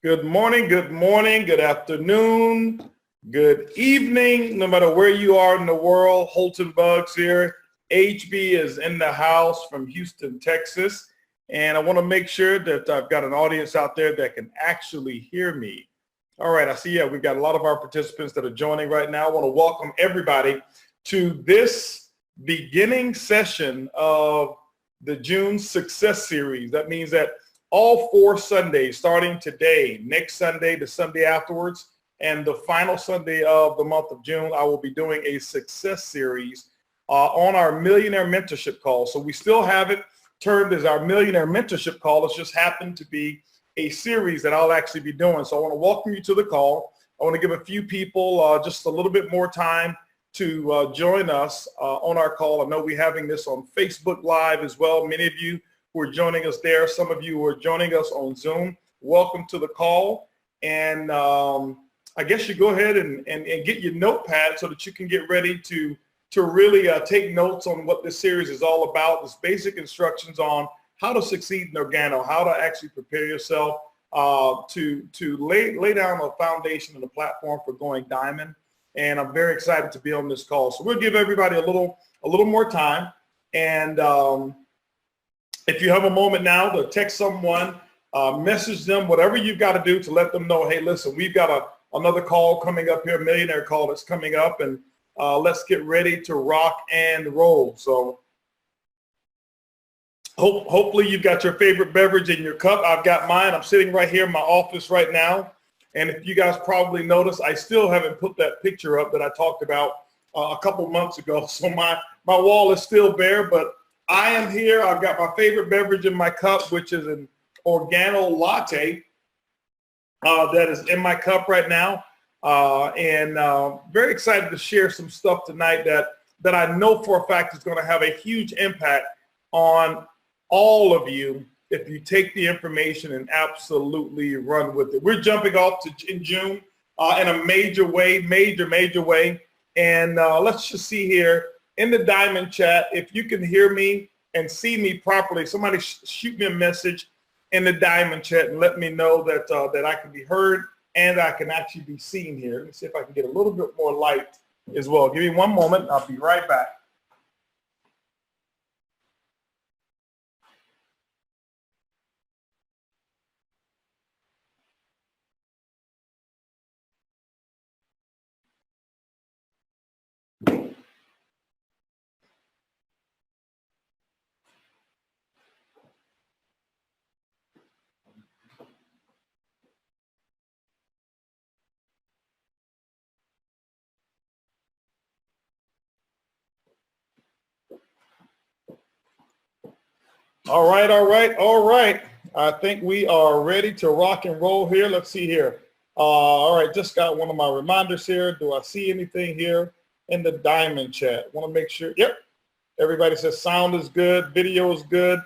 Good morning, good afternoon, good evening, no matter where you are in the world. Holton Bugs here. HB is in the house from Houston, Texas. And I want to make sure that I've got an audience out there that can actually hear me. All right, I see, we've got a lot of our participants that are joining right now. I want to welcome everybody to this beginning session of the June Success Series. That means that all 4 Sundays, starting today, next Sunday, the Sunday afterwards, and the final Sunday of the month of June, I will be doing a success series on our Millionaire Mentorship Call. So we still have it termed as our Millionaire Mentorship Call. It's just happened to be a series that I'll actually be doing. So I want to welcome you to the call. I want to give a few people just a little bit more time to join us on our call. I know we're having this on Facebook Live as well. Many of you who are joining us there. Some of you who are joining us on Zoom. Welcome to the call. And I guess you go ahead and get your notepad so that you can get ready to really take notes on what this series is all about. This basic instructions on how to succeed in Organo, how to actually prepare yourself to lay down a foundation and a platform for going diamond. And I'm very excited to be on this call. So we'll give everybody a little more time. And if you have a moment now to text someone, message them, whatever you've got to do to let them know, hey, listen, we've got another call coming up here, a millionaire call that's coming up, and let's get ready to rock and roll. So hopefully you've got your favorite beverage in your cup. I've got mine. I'm sitting right here in my office right now. And if you guys probably noticed, I still haven't put that picture up that I talked about a couple months ago. So my wall is still bare, but I am here. I've got my favorite beverage in my cup, which is an Organo latte that is in my cup right now. And very excited to share some stuff tonight that I know for a fact is going to have a huge impact on all of you if you take the information and absolutely run with it. We're jumping off in June in a major way, major way. And let's just see here in the Diamond chat, if you can hear me and see me properly, somebody shoot me a message in the Diamond chat and let me know that that I can be heard and I can actually be seen here. Let me see if I can get a little bit more light as well. Give me one moment. I'll be right back. All right. I think we are ready to rock and roll here. Let's see here. All right, just got one of my reminders here. Do I see anything here in the Diamond chat? Want to make sure. Yep. Everybody says sound is good, video is good,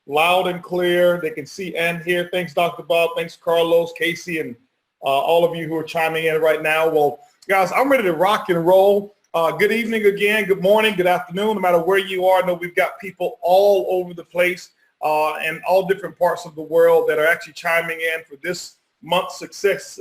loud and clear. They can see and hear. Thanks, Dr. Bob. Thanks, Carlos, Casey, and all of you who are chiming in right now. Well, guys, I'm ready to rock and roll. Good evening again, good morning, good afternoon, no matter where you are. I know we've got people all over the place and all different parts of the world that are actually chiming in for this month's success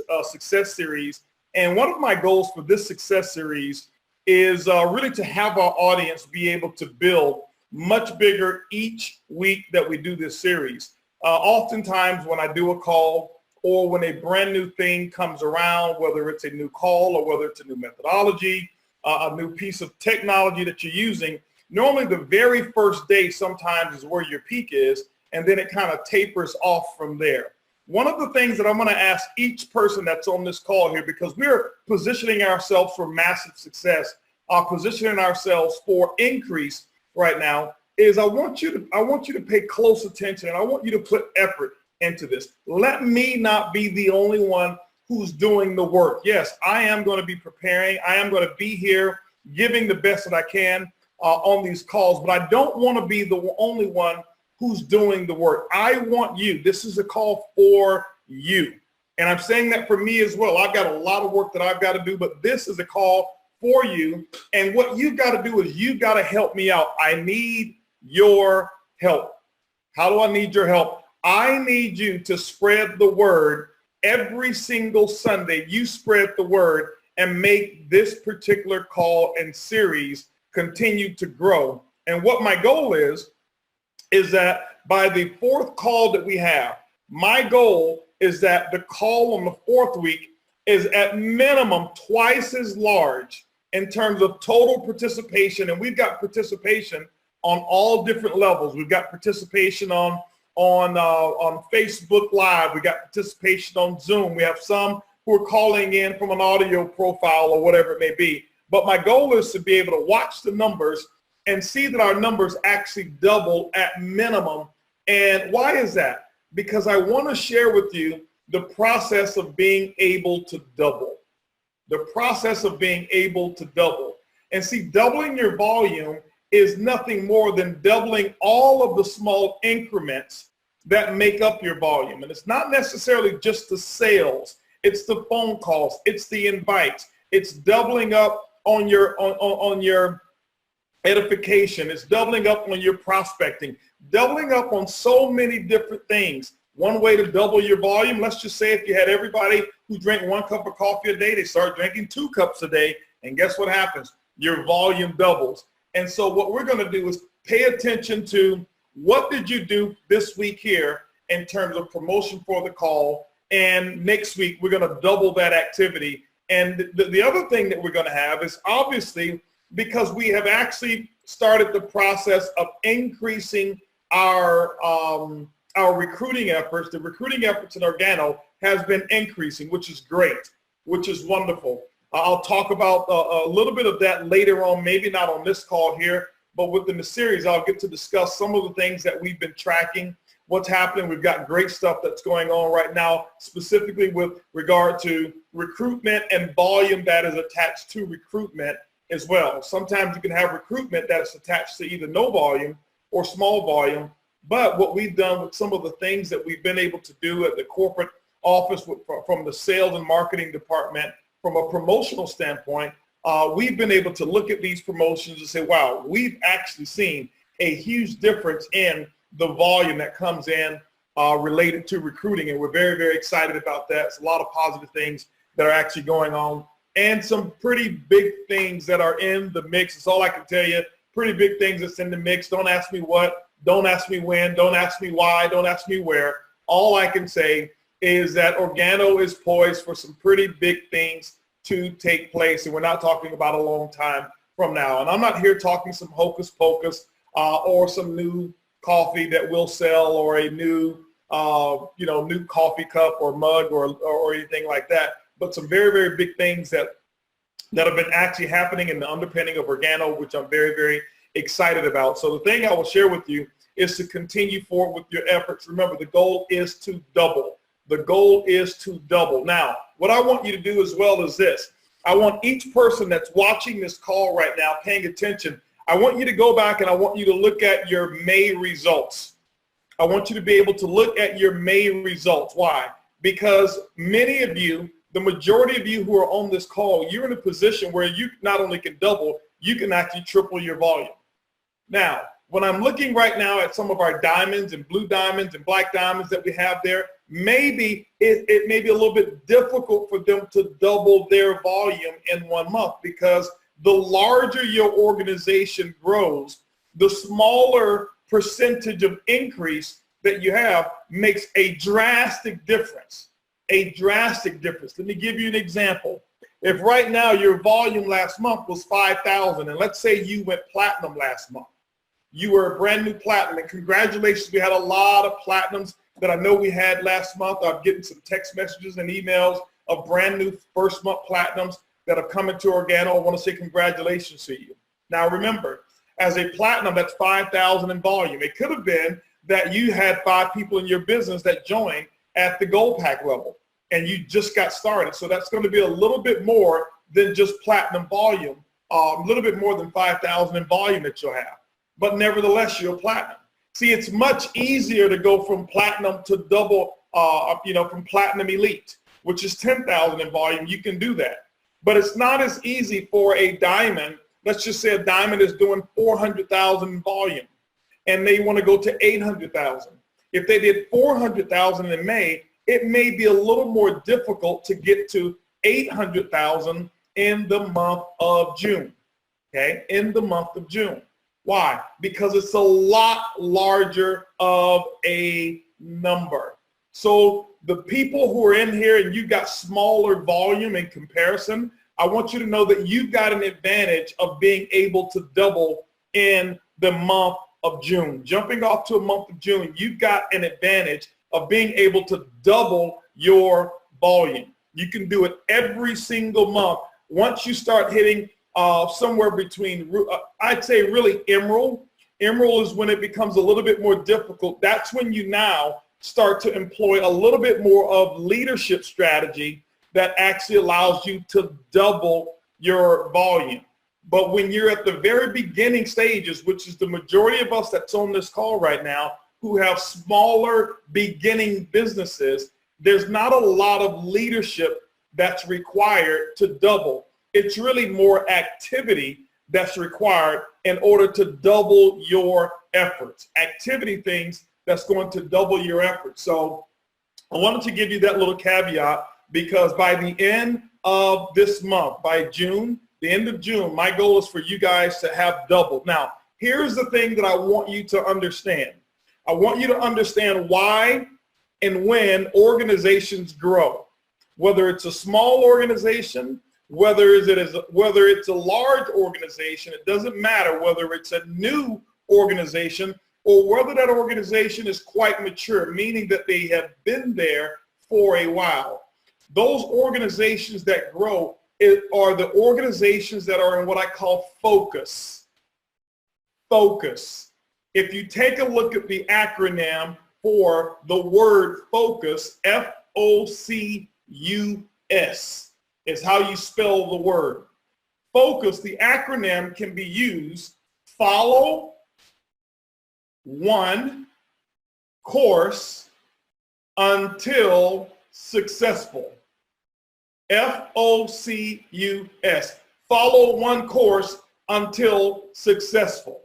series. And one of my goals for this success series is really to have our audience be able to build much bigger each week that we do this series. Oftentimes when I do a call or when a brand new thing comes around, whether it's a new call or whether it's a new methodology, a new piece of technology that you're using, normally the very first day sometimes is where your peak is, and then it kind of tapers off from there. One of the things that I'm going to ask each person that's on this call here, because we're positioning ourselves for massive success, positioning ourselves for increase right now, is I want you to pay close attention, and I want you to put effort into this. Let me not be the only one who's doing the work. Yes, I am going to be preparing. I am going to be here giving the best that I can on these calls, but I don't want to be the only one who's doing the work. I want you. This is a call for you. And I'm saying that for me as well. I've got a lot of work that I've got to do, but this is a call for you. And what you've got to do is you've got to help me out. I need your help. How do I need your help? I need you to spread the word every single Sunday, you spread the word and make this particular call and series continue to grow. And what my goal is that by the fourth call that we have, my goal is that the call on the fourth week is at minimum twice as large in terms of total participation. And we've got participation on all different levels. We've got participation on Facebook Live. We got participation on Zoom. We have some who are calling in from an audio profile or whatever it may be. But my goal is to be able to watch the numbers and see that our numbers actually double at minimum. And why is that? Because I want to share with you the process of being able to double. The process of being able to double. And see, doubling your volume is nothing more than doubling all of the small increments that make up your volume. And it's not necessarily just the sales. It's the phone calls. It's the invites. It's doubling up on your edification. It's doubling up on your prospecting. Doubling up on so many different things. One way to double your volume, let's just say if you had everybody who drank 1 cup of coffee a day, they start drinking 2 cups a day. And guess what happens? Your volume doubles. And so what we're going to do is pay attention to what did you do this week here in terms of promotion for the call. And next week, we're going to double that activity. And the other thing that we're going to have is obviously because we have actually started the process of increasing our recruiting efforts. The recruiting efforts in Organo has been increasing, which is great, which is wonderful. I'll talk about a little bit of that later on, maybe not on this call here, but within the series, I'll get to discuss some of the things that we've been tracking, what's happening. We've got great stuff that's going on right now, specifically with regard to recruitment and volume that is attached to recruitment as well. Sometimes you can have recruitment that is attached to either no volume or small volume. But what we've done with some of the things that we've been able to do at the corporate office from the sales and marketing department, from a promotional standpoint, we've been able to look at these promotions and say, wow, we've actually seen a huge difference in the volume that comes in related to recruiting. And we're very, very excited about that. It's a lot of positive things that are actually going on and some pretty big things that are in the mix. It's all I can tell you. Pretty big things that's in the mix. Don't ask me what. Don't ask me when. Don't ask me why. Don't ask me where. All I can say is that Organo is poised for some pretty big things to take place. And we're not talking about a long time from now. And I'm not here talking some hocus pocus or some new coffee that will sell or a new, new coffee cup or mug or anything like that. But some very, very big things that have been actually happening in the underpinning of Organo, which I'm very, very excited about. So the thing I will share with you is to continue forward with your efforts. Remember, the goal is to double. The goal is to double. Now, what I want you to do as well is this. I want each person that's watching this call right now, paying attention, I want you to go back and I want you to look at your May results. I want you to be able to look at your May results. Why? Because many of you, the majority of you who are on this call, you're in a position where you not only can double, you can actually triple your volume. Now, when I'm looking right now at some of our diamonds and blue diamonds and black diamonds that we have there, maybe it may be a little bit difficult for them to double their volume in 1 month, because the larger your organization grows, the smaller percentage of increase that you have makes a drastic difference. A drastic difference. Let me give you an example. If right now your volume last month was 5,000, and let's say you went platinum last month, you were a brand new platinum, and congratulations, we had a lot of platinums that I know we had last month. I'm getting some text messages and emails of brand new first month platinums that have come into Organo. I want to say congratulations to you. Now remember, as a platinum, that's 5,000 in volume. It could have been that you had 5 people in your business that joined at the gold pack level and you just got started. So that's going to be a little bit more than just platinum volume, a little bit more than 5,000 in volume that you'll have. But nevertheless, you're platinum. See, it's much easier to go from platinum to double, from platinum elite, which is 10,000 in volume. You can do that. But it's not as easy for a diamond. Let's just say a diamond is doing 400,000 in volume and they want to go to 800,000. If they did 400,000 in May, it may be a little more difficult to get to 800,000 in the month of June, okay, in the month of June. Why? Because it's a lot larger of a number. So the people who are in here and you've got smaller volume in comparison, I want you to know that you've got an advantage of being able to double in the month of June. Jumping off to a month of June, you've got an advantage of being able to double your volume. You can do it every single month. Once you start hitting somewhere between, I'd say really emerald. Emerald is when it becomes a little bit more difficult. That's when you now start to employ a little bit more of leadership strategy that actually allows you to double your volume. But when you're at the very beginning stages, which is the majority of us that's on this call right now, who have smaller beginning businesses, there's not a lot of leadership that's required to double. It's really more activity that's required in order to double your efforts. Activity things that's going to double your efforts. So I wanted to give you that little caveat, because by the end of this month, by June, the end of June, my goal is for you guys to have doubled. Now, here's the thing that I want you to understand. I want you to understand why and when organizations grow. Whether it's a small organization, whether it's a large organization, it doesn't matter whether it's a new organization or whether that organization is quite mature, meaning that they have been there for a while. Those organizations that grow are the organizations that are in what I call focus. Focus. If you take a look at the acronym for the word focus, F-O-C-U-S is how you spell the word. Focus, the acronym can be used: follow one course until successful. F-O-C-U-S. Follow one course until successful.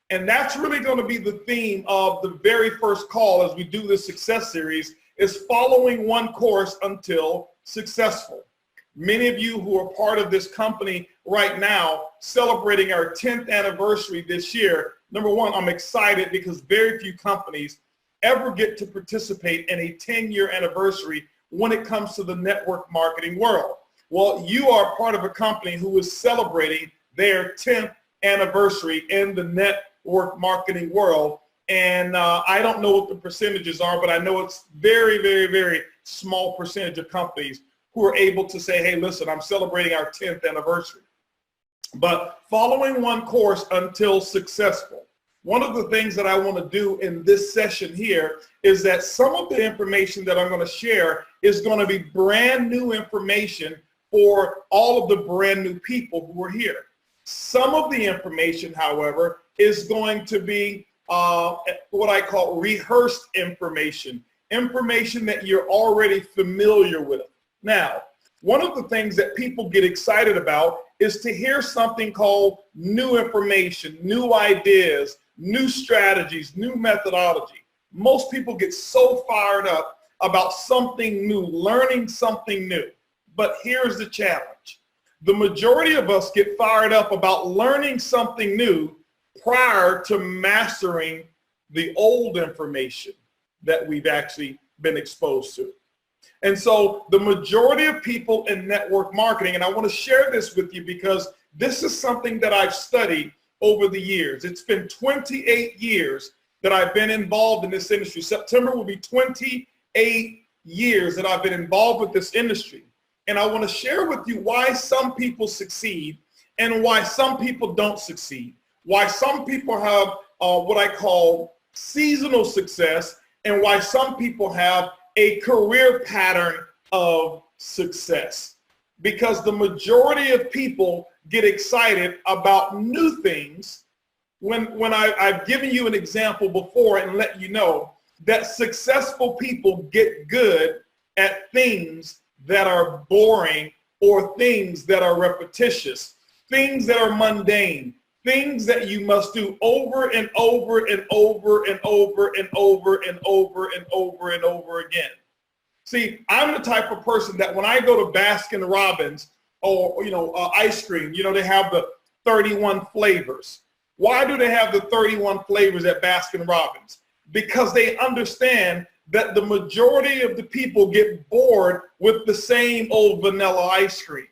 And that's really going to be the theme of the very first call as we do this success series, is following one course until successful. Many of you who are part of this company right now, celebrating our 10th anniversary this year, number one, I'm excited because very few companies ever get to participate in a 10-year anniversary when it comes to the network marketing world. Well, you are part of a company who is celebrating their 10th anniversary in the network marketing world. And I don't know what the percentages are, but I know it's very, very, very small percentage of companies who are able to say, hey, listen, I'm celebrating our 10th anniversary. But following one course until successful. One of the things that I want to do in this session here is that some of the information that I'm going to share is going to be brand new information for all of the brand new people who are here. Some of the information, however, is going to be what I call rehearsed information, information that you're already familiar with. Now, one of the things that people get excited about is to hear something called new information, new ideas, new strategies, new methodology. Most people get so fired up about something new, learning something new. But here's the challenge. The majority of us get fired up about learning something new prior to mastering the old information that we've actually been exposed to. And so the majority of people in network marketing, and I want to share this with you because this is something that I've studied over the years. It's been 28 years that I've been involved in this industry. September will be 28 years that I've been involved with this industry. And I want to share with you why some people succeed and why some people don't succeed. Why some people have what I call seasonal success and why some people have a career pattern of success. Because the majority of people get excited about new things when I've given you an example before and let you know that successful people get good at things that are boring or things that are repetitious, things that are mundane, things that you must do over and over and over and over and over and over and over and over again. See, I'm the type of person that when I go to Baskin Robbins or, ice cream, they have the 31 flavors. Why do they have the 31 flavors at Baskin Robbins? Because they understand that the majority of the people get bored with the same old vanilla ice cream.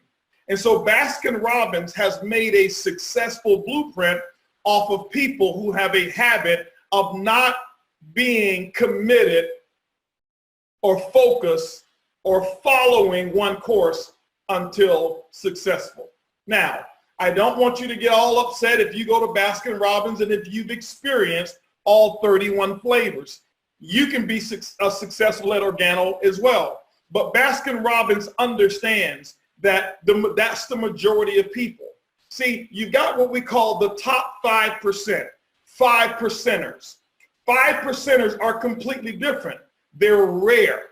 And so Baskin Robbins has made a successful blueprint off of people who have a habit of not being committed or focused or following one course until successful. Now, I don't want you to get all upset if you go to Baskin Robbins and if you've experienced all 31 flavors. You can be successful at Organo as well. But Baskin Robbins understands that that's the majority of people. See, you got what we call the top 5%, 5%ers. 5%ers are completely different. They're rare.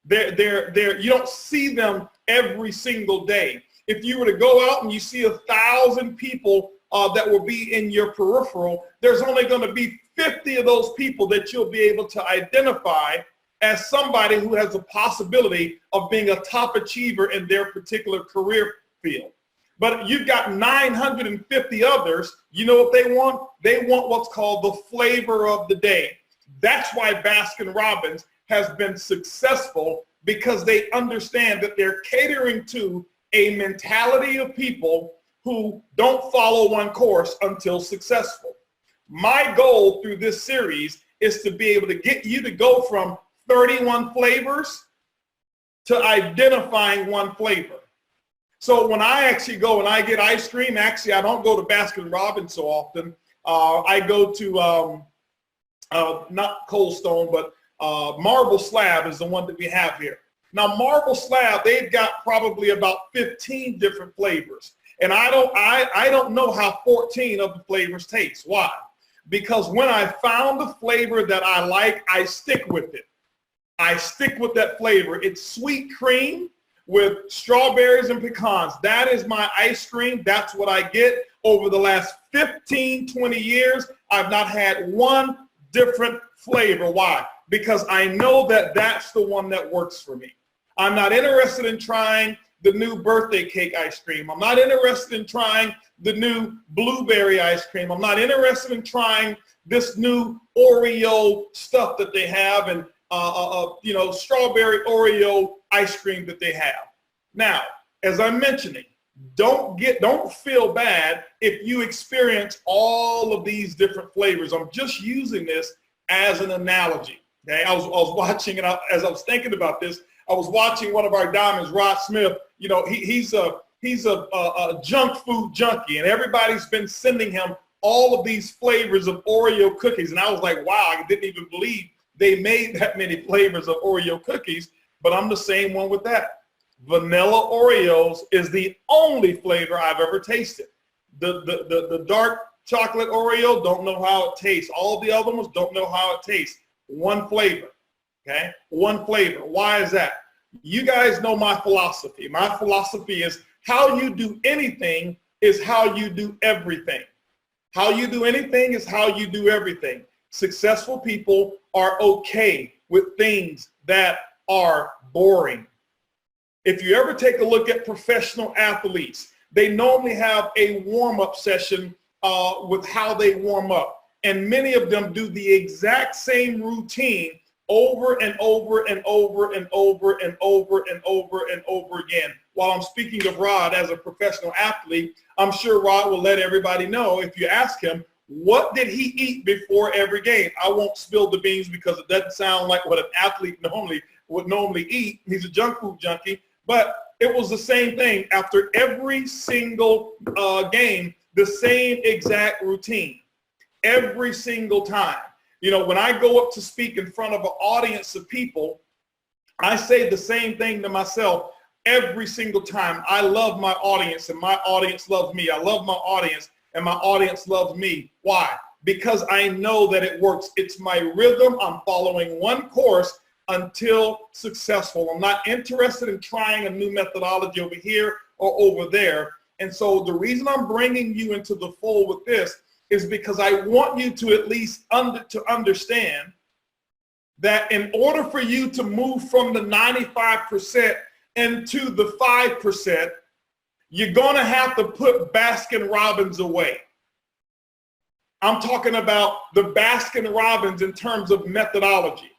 You don't see them every single day. If you were to go out and you see 1,000 people that will be in your peripheral, there's only going to be 50 of those people that you'll be able to identify as somebody who has a possibility of being a top achiever in their particular career field. But you've got 950 others. You know what they want? They want what's called the flavor of the day. That's why Baskin Robbins has been successful, because they understand that they're catering to a mentality of people who don't follow one course until successful. My goal through this series is to be able to get you to go from 31 flavors to identifying one flavor. So when I actually go and I get ice cream, actually I don't go to Baskin Robbins so often. I go to not Cold Stone, but Marble Slab is the one that we have here. Now Marble Slab, they've got probably about 15 different flavors. And I don't know how 14 of the flavors taste. Why? Because when I found the flavor that I like, I stick with it. I stick with that flavor. It's sweet cream with strawberries and pecans. That is my ice cream. That's what I get. Over the last 15, 20 years, I've not had one different flavor. Why? Because I know that that's the one that works for me. I'm not interested in trying the new birthday cake ice cream. I'm not interested in trying the new blueberry ice cream. I'm not interested in trying this new Oreo stuff that they have and strawberry Oreo ice cream that they have. Now, as I'm mentioning, don't feel bad if you experience all of these different flavors. I'm just using this as an analogy. Okay, I was watching it as I was thinking about this. I was watching one of our diamonds, Rod Smith. He's a junk food junkie, and everybody's been sending him all of these flavors of Oreo cookies. And I was like, wow, I didn't even believe they made that many flavors of Oreo cookies. But I'm the same one with that. Vanilla Oreos is the only flavor I've ever tasted. The dark chocolate Oreo, don't know how it tastes. All the other ones, don't know how it tastes. One flavor, okay? One flavor. Why is that? You guys know my philosophy. My philosophy is how you do anything is how you do everything. How you do anything is how you do everything. Successful people are okay with things that are boring. If you ever take a look at professional athletes, they normally have a warm-up session with how they warm up. And many of them do the exact same routine over and over and over and over and over and over and over again. While I'm speaking of Rod as a professional athlete, I'm sure Rod will let everybody know, if you ask him, what did he eat before every game? I won't spill the beans because it doesn't sound like what an athlete would normally eat. He's a junk food junkie. But it was the same thing after every single game, the same exact routine, every single time. When I go up to speak in front of an audience of people, I say the same thing to myself every single time. I love my audience and my audience loves me. I love my audience and my audience loves me. Why? Because I know that it works. It's my rhythm. I'm following one course until successful. I'm not interested in trying a new methodology over here or over there. And so the reason I'm bringing you into the fold with this is because I want you to at least understand that in order for you to move from the 95% into the 5%, you're going to have to put Baskin Robbins away. I'm talking about the Baskin Robbins in terms of methodology.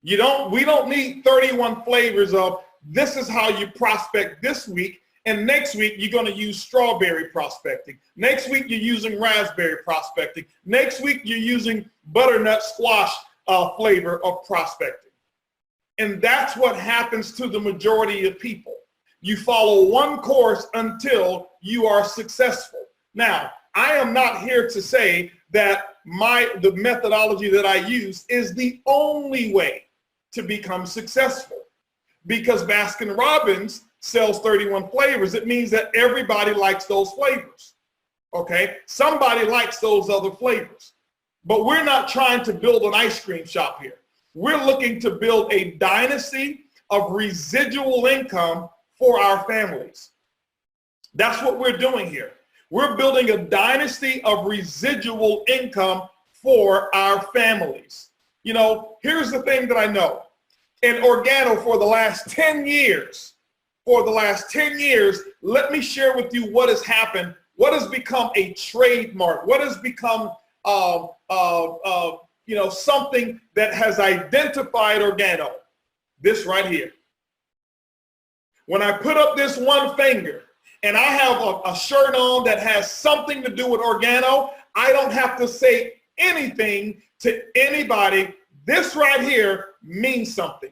We don't need 31 flavors of this is how you prospect this week, and next week you're going to use strawberry prospecting. Next week you're using raspberry prospecting. Next week you're using butternut squash flavor of prospecting. And that's what happens to the majority of people. You follow one course until you are successful. Now, I am not here to say that the methodology that I use is the only way to become successful. Because Baskin Robbins sells 31 flavors, it means that everybody likes those flavors. Okay? Somebody likes those other flavors. But we're not trying to build an ice cream shop here. We're looking to build a dynasty of residual income for our families. That's what we're doing here. We're building a dynasty of residual income for our families. You know, here's the thing that I know. In Organo for the last 10 years, let me share with you what has happened, what has become a trademark, what has become something that has identified Organo. This right here. When I put up this one finger and I have a shirt on that has something to do with Organo, I don't have to say anything to anybody. This right here means something.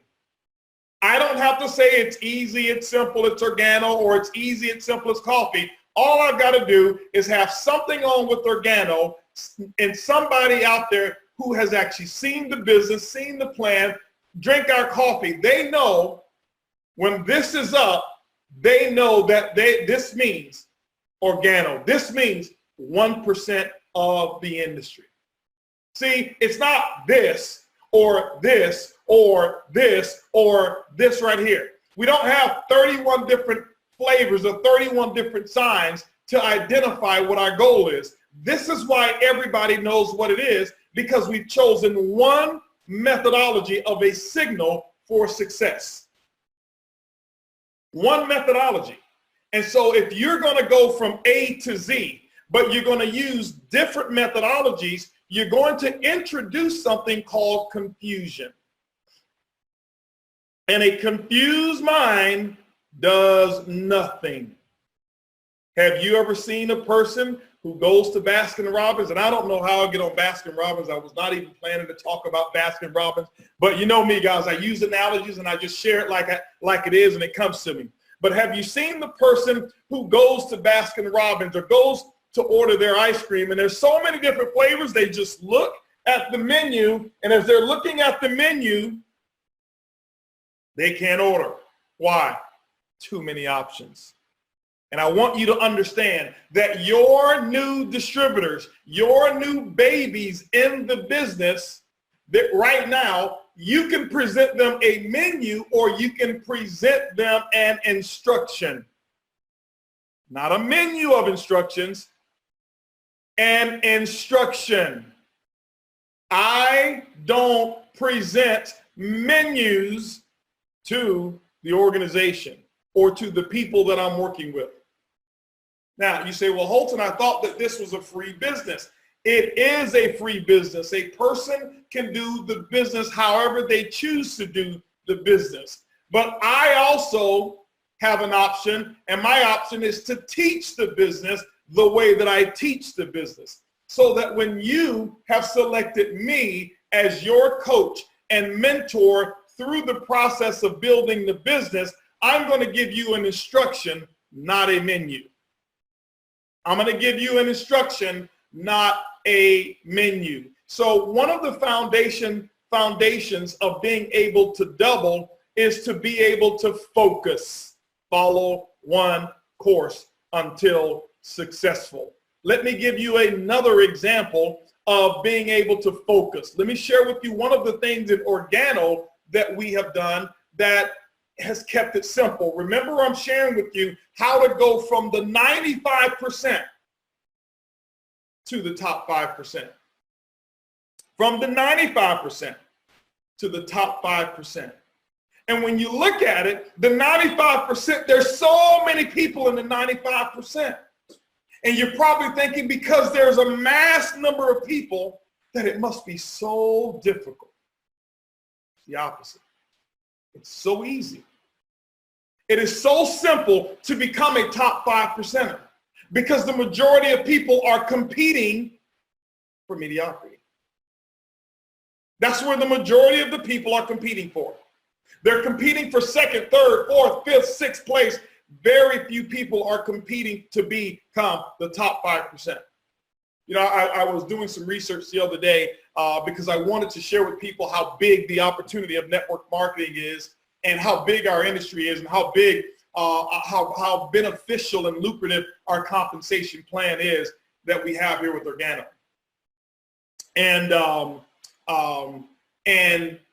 I don't have to say it's easy, it's simple, it's Organo, or it's easy, it's simple, it's coffee. All I've got to do is have something on with Organo and somebody out there who has actually seen the business, seen the plan, drink our coffee. They know when this is up, they know that this means Organo. This means 1% of the industry. See, it's not this or this or this or this right here. We don't have 31 different flavors or 31 different signs to identify what our goal is. This is why everybody knows what it is, because we've chosen one methodology of a signal for success. One methodology. And so if you're going to go from A to Z, but you're going to use different methodologies, you're going to introduce something called confusion. And a confused mind does nothing. Have you ever seen a person who goes to Baskin Robbins? And I don't know how I get on Baskin Robbins. I was not even planning to talk about Baskin Robbins. But you know me, guys. I use analogies and I just share it like it is and it comes to me. But have you seen the person who goes to Baskin Robbins or goes to order their ice cream, and there's so many different flavors, they just look at the menu, and as they're looking at the menu, they can't order. Why? Too many options. And I want you to understand that your new distributors, your new babies in the business, that right now you can present them a menu or you can present them an instruction. Not a menu of instructions, an instruction. I don't present menus to the organization or to the people that I'm working with. Now, you say, well, Holton, I thought that this was a free business. It is a free business. A person can do the business however they choose to do the business. But I also have an option, and my option is to teach the business the way that I teach the business. So that when you have selected me as your coach and mentor through the process of building the business, I'm going to give you an instruction, not a menu. I'm going to give you an instruction, not a menu. So one of the foundations of being able to double is to be able to focus, follow one course until successful. Let me give you another example of being able to focus. Let me share with you one of the things in Organo that we have done that has kept it simple. Remember, I'm sharing with you how to go from the 95% to the top 5%. From the 95% to the top 5%. And when you look at it, the 95%, there's so many people in the 95%. And you're probably thinking because there's a mass number of people that it must be so difficult. It's the opposite. It's so easy. It is so simple to become a top 5%er because the majority of people are competing for mediocrity. That's where the majority of the people are competing for. They're competing for second, third, fourth, fifth, sixth place. Very few people are competing to become the top 5%. You know, I was doing some research the other day because I wanted to share with people how big the opportunity of network marketing is and how big our industry is and how big, how beneficial and lucrative our compensation plan is that we have here with Organo. And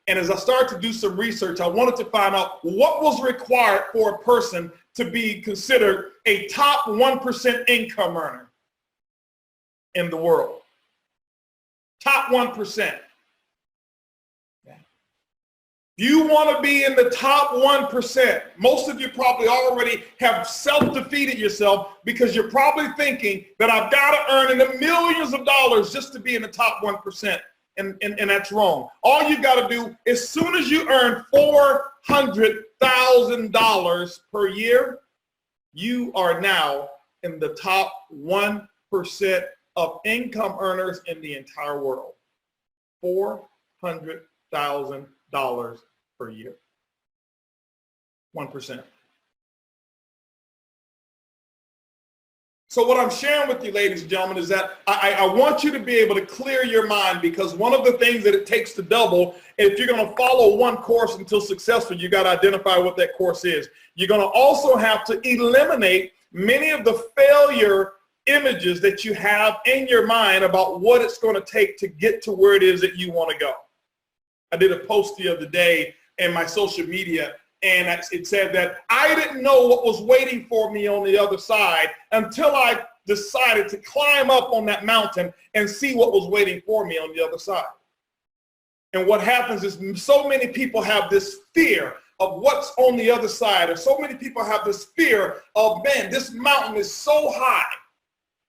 as I started to do some research, I wanted to find out what was required for a person to be considered a top 1% income earner in the world. Top 1%. You want to be in the top 1%. Most of you probably already have self-defeated yourself because you're probably thinking that I've got to earn in the millions of dollars just to be in the top 1%. And that's wrong. All you got to do, as soon as you earn $400,000 per year, you are now in the top 1% of income earners in the entire world. $400,000 per year. 1%. So what I'm sharing with you, ladies and gentlemen, is that I want you to be able to clear your mind, because one of the things that it takes to double, if you're going to follow one course until successful, you got to identify what that course is. You're going to also have to eliminate many of the failure images that you have in your mind about what it's going to take to get to where it is that you want to go. I did a post the other day in my social media, and it said that I didn't know what was waiting for me on the other side until I decided to climb up on that mountain and see what was waiting for me on the other side. And what happens is so many people have this fear of what's on the other side, or so many people have this fear of, man, this mountain is so high.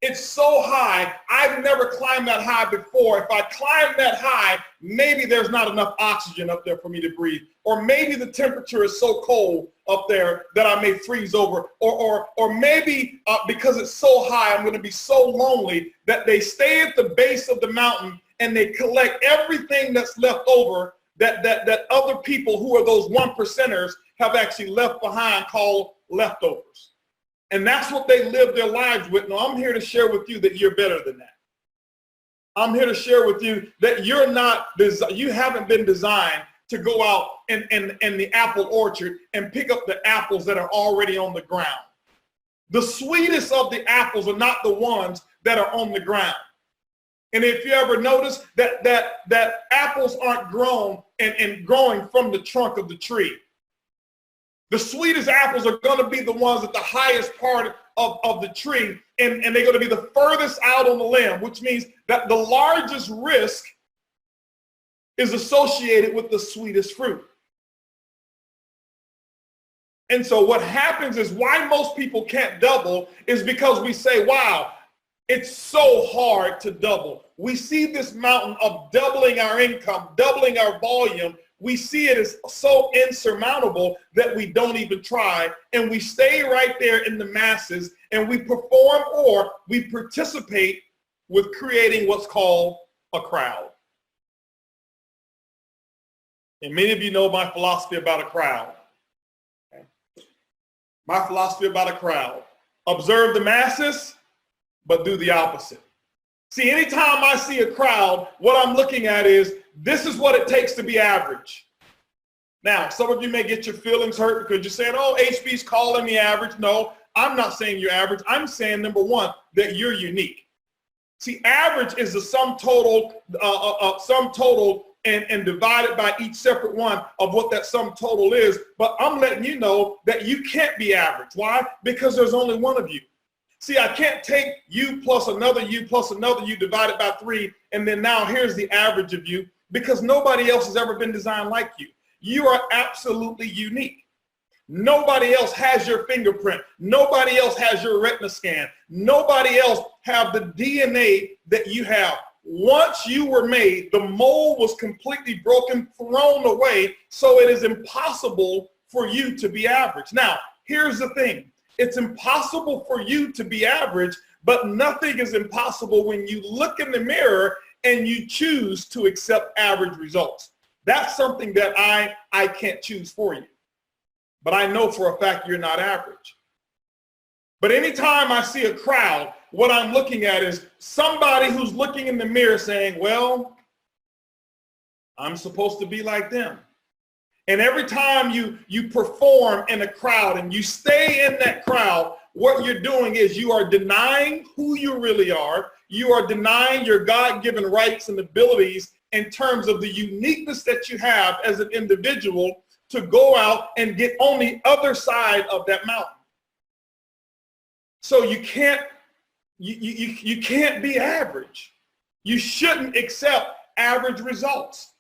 It's so high, I've never climbed that high before. If I climb that high, maybe there's not enough oxygen up there for me to breathe. Or maybe the temperature is so cold up there that I may freeze over. Or maybe because it's so high, I'm going to be so lonely that they stay at the base of the mountain and they collect everything that's left over that other people who are those 1%ers have actually left behind, called leftovers. And that's what they live their lives with. No, I'm here to share with you that you're better than that. I'm here to share with you that you haven't been designed to go out in the apple orchard and pick up the apples that are already on the ground. The sweetest of the apples are not the ones that are on the ground. And if you ever notice that apples aren't grown and growing from the trunk of the tree. The sweetest apples are going to be the ones at the highest part of the tree, and they're going to be the furthest out on the limb, which means that the largest risk is associated with the sweetest fruit. And so what happens is why most people can't double is because we say, wow, it's so hard to double. We see this mountain of doubling our income, doubling our volume. We see it as so insurmountable that we don't even try, and we stay right there in the masses, and we perform or we participate with creating what's called a crowd. And many of you know my philosophy about a crowd. Okay? My philosophy about a crowd: observe the masses, but do the opposite. See, anytime I see a crowd, what I'm looking at is, this is what it takes to be average. Now, some of you may get your feelings hurt because you're saying, oh, HB's calling me average. No, I'm not saying you're average. I'm saying, number one, that you're unique. See, average is the sum total and divided by each separate one of what that sum total is. But I'm letting you know that you can't be average. Why? Because there's only one of you. See, I can't take you plus another you plus another you divided by 3, and then now here's the average of you. because nobody else has ever been designed like you. You are absolutely unique. Nobody else has your fingerprint. Nobody else has your retina scan. Nobody else have the DNA that you have. Once you were made, the mold was completely broken, thrown away, so it is impossible for you to be average. Now, here's the thing. It's impossible for you to be average, but nothing is impossible when you look in the mirror and you choose to accept average results. That's something that I can't choose for you. But I know for a fact you're not average. But anytime I see a crowd, what I'm looking at is somebody who's looking in the mirror saying, well, I'm supposed to be like them. And every time you perform in a crowd and you stay in that crowd, what you're doing is you are denying who you really are. You are denying your God-given rights and abilities in terms of the uniqueness that you have as an individual to go out and get on the other side of that mountain. So you can't be average. You shouldn't accept average results.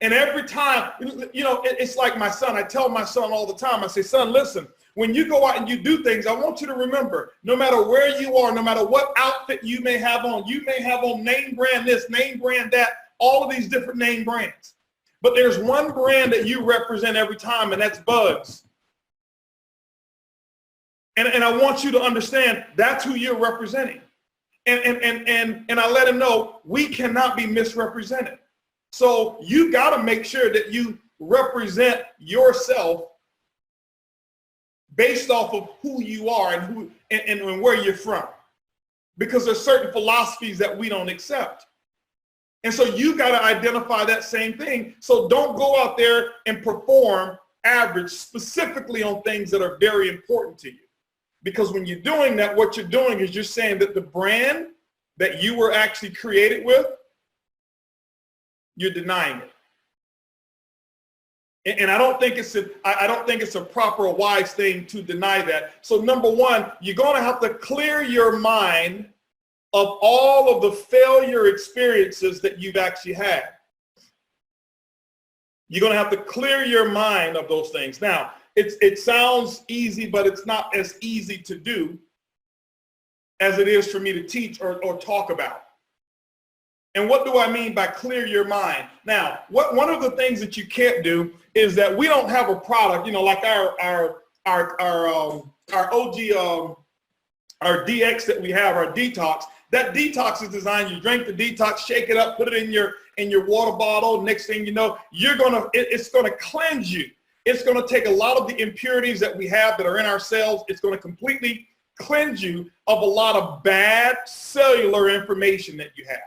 And every time, you know, it's like my son. I tell my son all the time, I say, son, listen, when you go out and you do things, I want you to remember, no matter where you are, no matter what outfit you may have on name brand this, name brand that, all of these different name brands. But there's one brand that you represent every time, and that's Bugs. And I want you to understand that's who you're representing. And I let him know we cannot be misrepresented. So you got to make sure that you represent yourself based off of who you are and where you're from. Because there's certain philosophies that we don't accept. And so you got to identify that same thing. So don't go out there and perform average specifically on things that are very important to you. Because when you're doing that, what you're doing is you're saying that the brand that you were actually created with, you're denying it. And I don't think it's a proper or wise thing to deny that. So number one, you're going to have to clear your mind of all of the failure experiences that you've actually had. You're going to have to clear your mind of those things. Now, it sounds easy, but it's not as easy to do as it is for me to teach or talk about. And what do I mean by clear your mind? Now, one of the things that you can't do is that we don't have a product, you know, like our OG, our DX that we have, our detox. That detox is designed, you drink the detox, shake it up, put it in your water bottle. Next thing you know, it's gonna cleanse you. It's gonna take a lot of the impurities that we have that are in our cells. It's gonna completely cleanse you of a lot of bad cellular information that you have.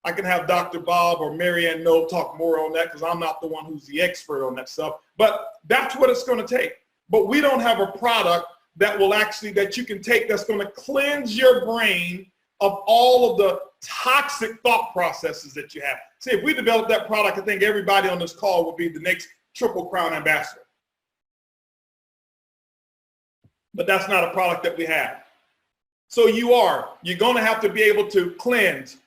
I can have Dr. Bob or Marianne Noe talk more on that because I'm not the one who's the expert on that stuff. But that's what it's going to take. But we don't have a product that you can take that's going to cleanse your brain of all of the toxic thought processes that you have. See, if we develop that product, I think everybody on this call will be the next Triple Crown ambassador. But that's not a product that we have. So you're going to have to be able to cleanse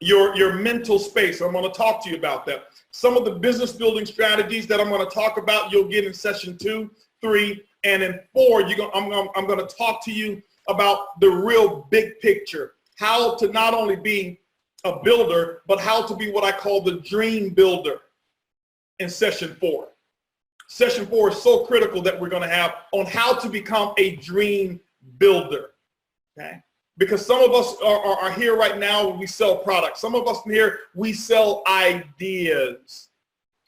your mental space. I'm going to talk to you about that. Some of the business building strategies that I'm going to talk about, you'll get in session 2, 3, and in 4, I'm going to talk to you about the real big picture, how to not only be a builder, but how to be what I call the dream builder in session 4. Session 4 is so critical that we're going to have on how to become a dream builder. Okay? Because some of us are here right now when we sell products. Some of us here, we sell ideas.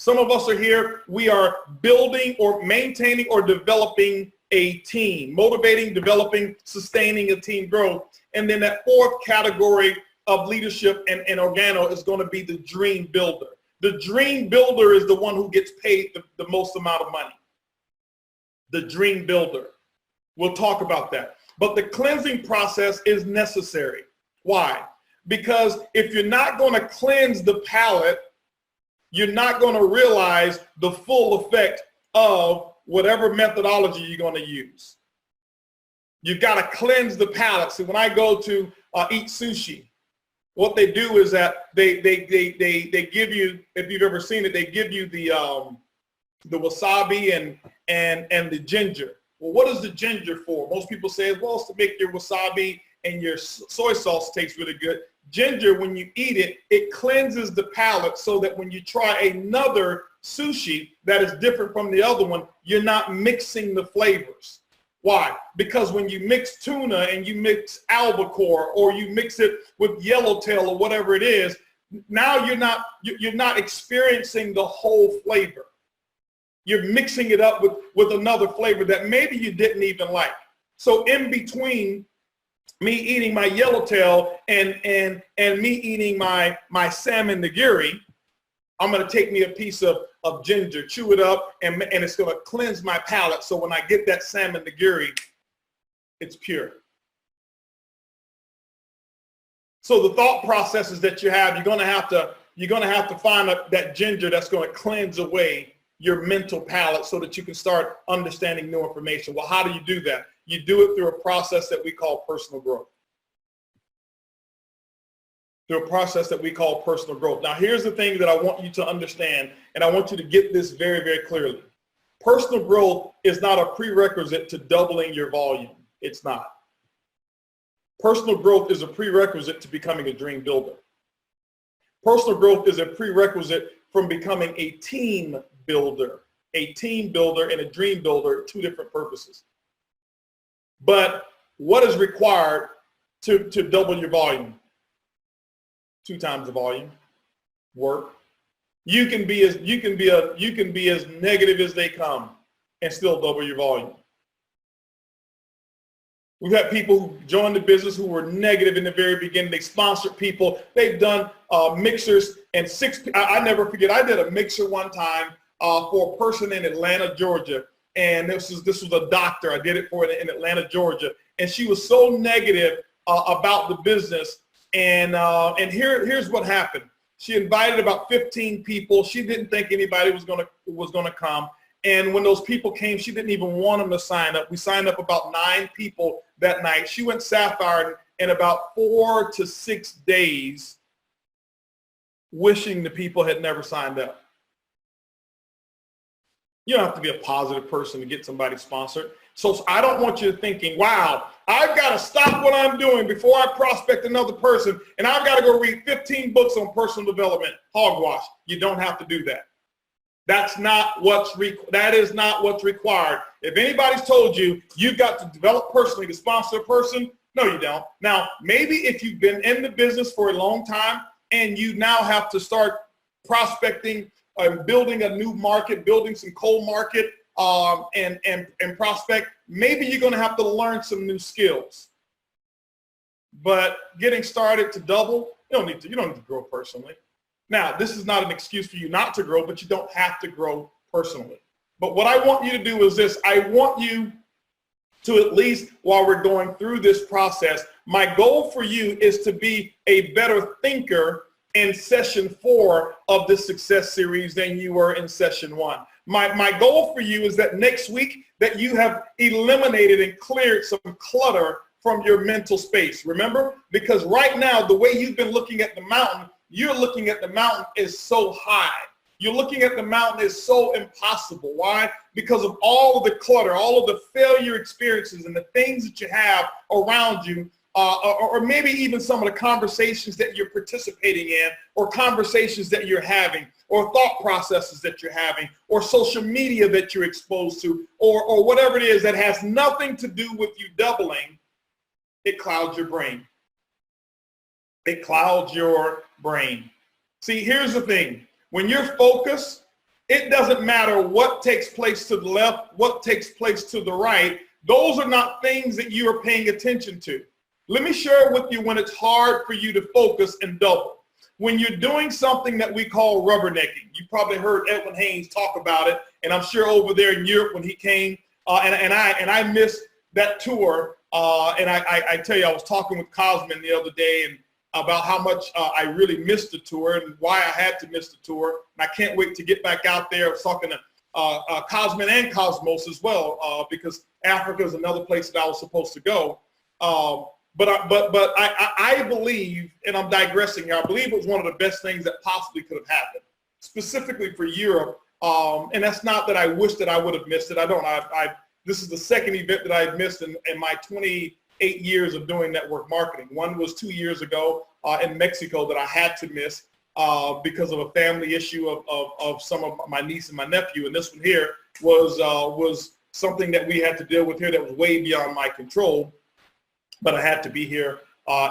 Some of us are here, we are building or maintaining or developing a team, motivating, developing, sustaining a team growth. And then that fourth category of leadership and organo is going to be the dream builder. The dream builder is the one who gets paid the most amount of money. The dream builder. We'll talk about that. But the cleansing process is necessary. Why? Because if you're not going to cleanse the palate, you're not going to realize the full effect of whatever methodology you're going to use. You've got to cleanse the palate. So when I go to eat sushi, what they do is that they give you, if you've ever seen it, they give you the wasabi and the ginger. Well, what is the ginger for? Most people say, well, it's to make your wasabi and your soy sauce taste really good. Ginger, when you eat it, it cleanses the palate so that when you try another sushi that is different from the other one, you're not mixing the flavors. Why? Because when you mix tuna and you mix albacore or you mix it with yellowtail or whatever it is, now you're not experiencing the whole flavor. You're mixing it up with another flavor that maybe you didn't even like. So in between me eating my yellowtail and me eating my salmon nigiri, I'm going to take me a piece of ginger, chew it up, and it's going to cleanse my palate. So when I get that salmon nigiri, it's pure. So the thought processes that you have, you're going to have to find that ginger that's going to cleanse away your mental palate so that you can start understanding new information. Well, how do you do that? You do it through a process that we call personal growth. Through a process that we call personal growth. Now, here's the thing that I want you to understand, and I want you to get this very, very clearly. Personal growth is not a prerequisite to doubling your volume. It's not. Personal growth is a prerequisite to becoming a dream builder. Personal growth is a prerequisite from becoming a team builder. A team builder and a dream builder, two different purposes. But what is required to double your volume? 2 times the volume. Work. You can be as negative as they come and still double your volume. We've had people who joined the business who were negative in the very beginning. They sponsored people. They've done mixers, and I never forget, I did a mixer one time for a person in Atlanta, Georgia. And this was a doctor. I did it for in Atlanta, Georgia. And she was so negative about the business. And here's what happened. She invited about 15 people. She didn't think anybody was gonna come. And when those people came, she didn't even want them to sign up. We signed up about 9 people that night. She went sapphire in about 4 to 6 days, wishing the people had never signed up. You don't have to be a positive person to get somebody sponsored. So I don't want you thinking, wow, I've got to stop what I'm doing before I prospect another person, and I've got to go read 15 books on personal development. Hogwash. You don't have to do that. That is not what's required. If anybody's told you you've got to develop personally to sponsor a person, no, you don't. Now, maybe if you've been in the business for a long time and you now have to start prospecting and building a new market, building some cold market, and prospect, maybe you're going to have to learn some new skills. But getting started to double, you don't need to grow personally. Now, this is not an excuse for you not to grow, but you don't have to grow personally. But what I want you to do is this. I want you to, at least while we're going through this process, my goal for you is to be a better thinker in session 4 of this success series than you were in session 1. My goal for you is that next week that you have eliminated and cleared some clutter from your mental space. Remember? Because right now, the way you've been looking at the mountain, you're looking at the mountain is so high. You're looking at the mountain is so impossible. Why? Because of all of the clutter, all of the failure experiences and the things that you have around you, or maybe even some of the conversations that you're participating in, or conversations that you're having, or thought processes that you're having, or social media that you're exposed to, or whatever it is that has nothing to do with you doubling. It clouds your brain. It clouds your brain. See, here's the thing. When you're focused, it doesn't matter what takes place to the left, what takes place to the right. Those are not things that you are paying attention to. Let me share with you when it's hard for you to focus and double. When you're doing something that we call rubbernecking. You probably heard Edwin Haynes talk about it, and I'm sure over there in Europe when he came, and I missed that tour. And I tell you, I was talking with Cosmin the other day and about how much I really missed the tour and why I had to miss the tour. And I can't wait to get back out there. I was talking to Cosmin and Cosmos as well, because Africa is another place that I was supposed to go. I believe, and I'm digressing here, I believe it was one of the best things that possibly could have happened, specifically for Europe. And that's not that I wish that I would have missed it. I don't. This is the second event that I've missed in my 28 years of doing network marketing. One was 2 years ago in Mexico that I had to miss because of a family issue of some of my niece and my nephew. And this one here was something that we had to deal with here that was way beyond my control. But I had to be here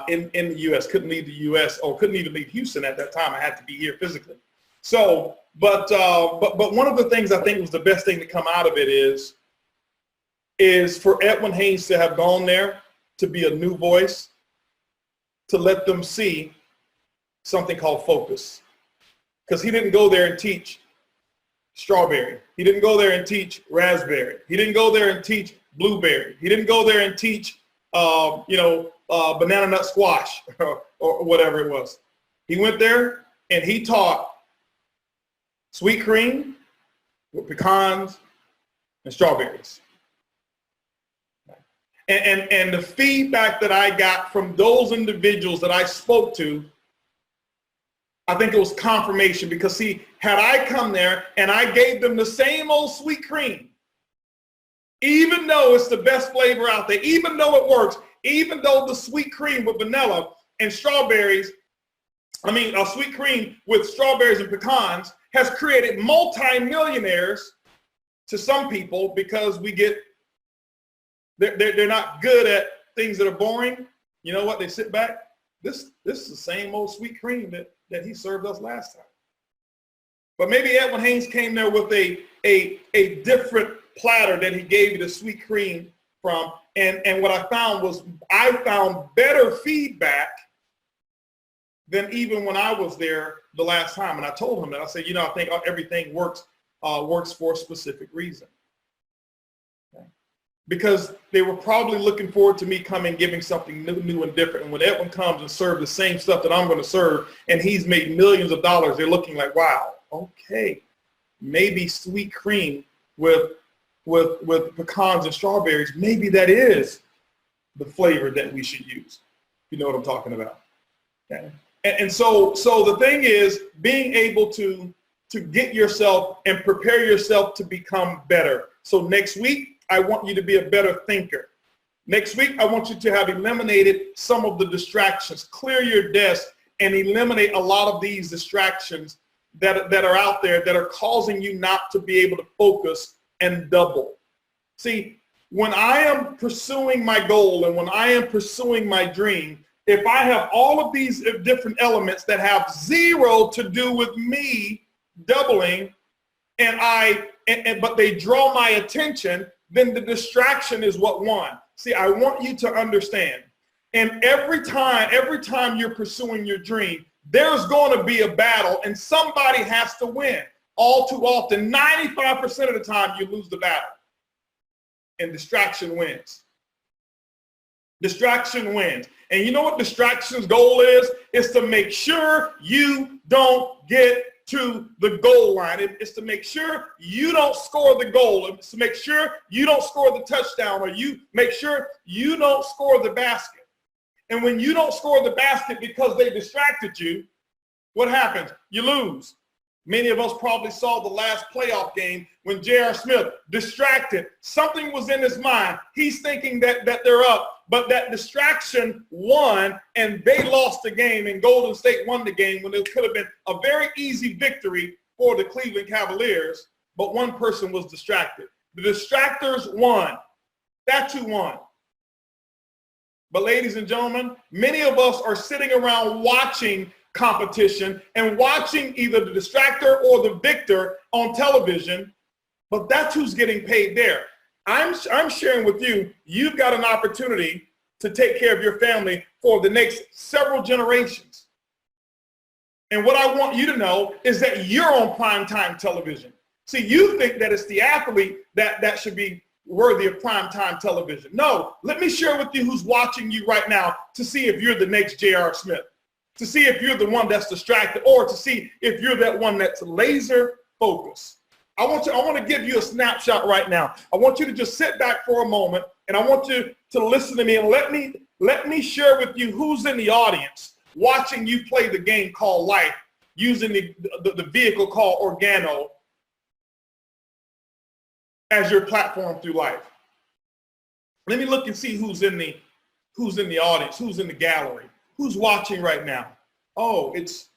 in the U.S. Couldn't leave the U.S. or couldn't even leave Houston at that time. I had to be here physically. So, but one of the things I think was the best thing to come out of it is for Edwin Haynes to have gone there, to be a new voice, to let them see something called focus. Because he didn't go there and teach strawberry. He didn't go there and teach raspberry. He didn't go there and teach blueberry. He didn't go there and teach banana nut squash or whatever it was. He went there and he taught sweet cream with pecans and strawberries. And the feedback that I got from those individuals that I spoke to, I think it was confirmation, because see, had I come there and I gave them the same old sweet cream, even though it's the best flavor out there, even though it works, even though the sweet cream with vanilla and strawberries, sweet cream with strawberries and pecans has created multi-millionaires to some people because they're not good at things that are boring. You know what? They sit back. This is the same old sweet cream that he served us last time. But maybe Edwin Haynes came there with a different platter that he gave you the sweet cream from. And what I found better feedback than even when I was there the last time. And I told him that. I said, I think everything works for a specific reason. Okay? Because they were probably looking forward to me coming, giving something new and different. And when Edwin comes and serves the same stuff that I'm going to serve, and he's made millions of dollars, they're looking like, wow, okay, maybe sweet cream with pecans and strawberries, maybe that is the flavor that we should use. You know what I'm talking about. Okay? And so the thing is being able to get yourself and prepare yourself to become better. So next week, I want you to be a better thinker. Next week, I want you to have eliminated some of the distractions, clear your desk and eliminate a lot of these distractions that are out there that are causing you not to be able to focus and double. See, when I am pursuing my goal and when I am pursuing my dream, if I have all of these different elements that have zero to do with me doubling, but they draw my attention, then the distraction is what won. See, I want you to understand. And every time you're pursuing your dream, there's going to be a battle and somebody has to win. All too often, 95% of the time, you lose the battle. And distraction wins. Distraction wins. And you know what distraction's goal is? It's to make sure you don't get to the goal line. It's to make sure you don't score the goal. It's to make sure you don't score the touchdown, or you make sure you don't score the basket. And when you don't score the basket because they distracted you, what happens? You lose. Many of us probably saw the last playoff game when J.R. Smith distracted. Something was in his mind. He's thinking that they're up, but that distraction won, and they lost the game, and Golden State won the game when it could have been a very easy victory for the Cleveland Cavaliers, but one person was distracted. The distractors won. That's who won. But ladies and gentlemen, many of us are sitting around watching competition and watching either the distractor or the victor on television, but that's who's getting paid there. I'm sharing with you, you've got an opportunity to take care of your family for the next several generations. And what I want you to know is that you're on primetime television. See, you think that it's the athlete that should be worthy of primetime television. No, let me share with you who's watching you right now to see if you're the next J.R. Smith, to see if you're the one that's distracted, or to see if you're that one that's laser focused. I want to give you a snapshot right now. I want you to just sit back for a moment, and I want you to listen to me and let me share with you who's in the audience watching you play the game called life, using the vehicle called Organo as your platform through life. Let me look and see who's in the audience, who's in the gallery, who's watching right now. Oh, it's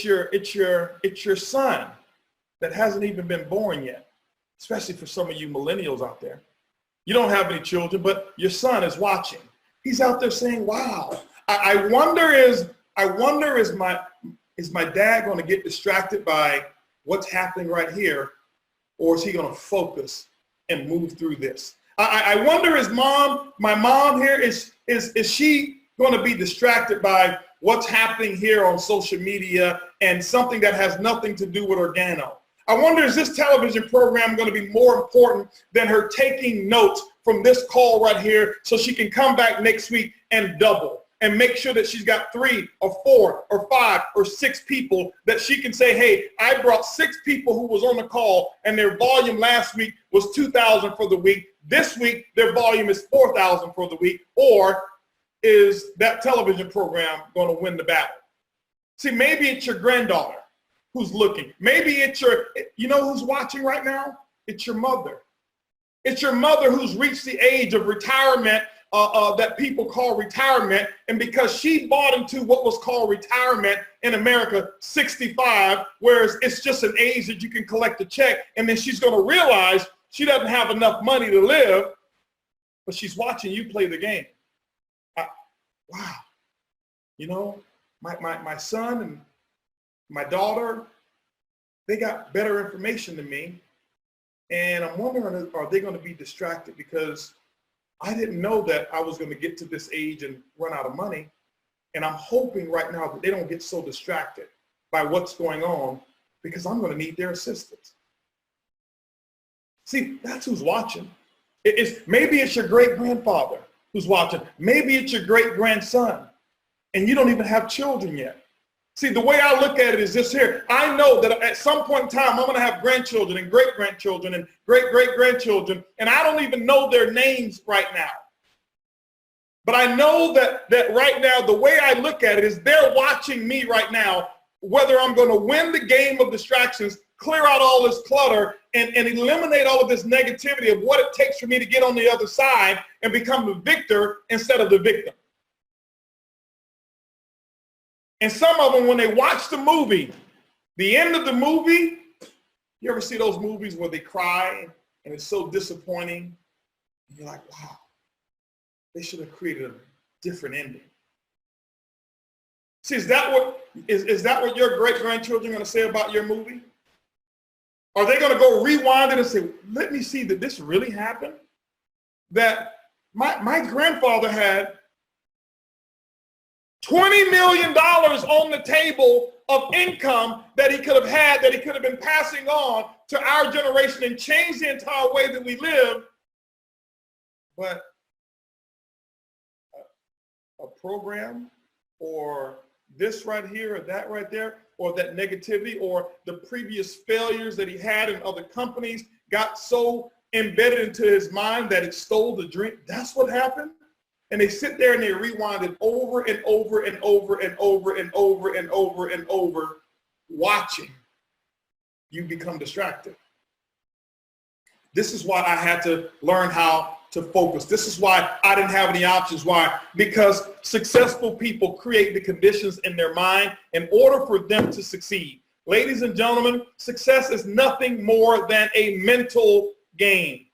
your son that hasn't even been born yet, especially for some of you millennials out there. You don't have any children, but your son is watching. He's out there saying, wow, I wonder is my dad going to get distracted by what's happening right here, or is he going to focus and move through this? I wonder is my mom here, is she going to be distracted by what's happening here on social media and something that has nothing to do with Organo? I wonder, is this television program going to be more important than her taking notes from this call right here so she can come back next week and double and make sure that she's got 3 or 4 or 5 or 6 people that she can say, hey, I brought 6 people who was on the call and their volume last week was 2,000 for the week. This week, their volume is 4,000 for the week. Or is that television program going to win the battle? See, maybe it's your granddaughter who's looking. Maybe it's you know who's watching right now? It's your mother. It's your mother who's reached the age of retirement that people call retirement. And because she bought into what was called retirement in America, 65, whereas it's just an age that you can collect a check. And then she's going to realize she doesn't have enough money to live, but she's watching you play the game. Wow. You know, my son and my daughter, they got better information than me. And I'm wondering, are they going to be distracted because I didn't know that I was going to get to this age and run out of money. And I'm hoping right now that they don't get so distracted by what's going on because I'm going to need their assistance. See, that's who's watching. Maybe it's your great-grandfather who's watching. Maybe it's your great-grandson, and you don't even have children yet. See, the way I look at it is this here. I know that at some point in time, I'm going to have grandchildren and great-grandchildren and great-great-grandchildren, and I don't even know their names right now. But I know that right now, the way I look at it is they're watching me right now, whether I'm going to win the game of distractions, clear out all this clutter, and eliminate all of this negativity of what it takes for me to get on the other side and become the victor instead of the victim. And some of them, when they watch the movie, the end of the movie, you ever see those movies where they cry and it's so disappointing? And you're like, wow, they should have created a different ending. See, is that what your great-grandchildren are going to say about your movie? Are they going to go rewind it and say, let me see, did this really happen? That my grandfather had $20 million on the table of income that he could have had, that he could have been passing on to our generation and changed the entire way that we live. But a program or this right here or that right there, or that negativity or the previous failures that he had in other companies got so embedded into his mind that it stole the dream. That's what happened. And they sit there and they rewind it over and over and over and over and over and over and over, watching you become distracted. This is why I had to learn how to focus. This is why I didn't have any options. Why? Because successful people create the conditions in their mind in order for them to succeed. Ladies and gentlemen, success is nothing more than a mental game.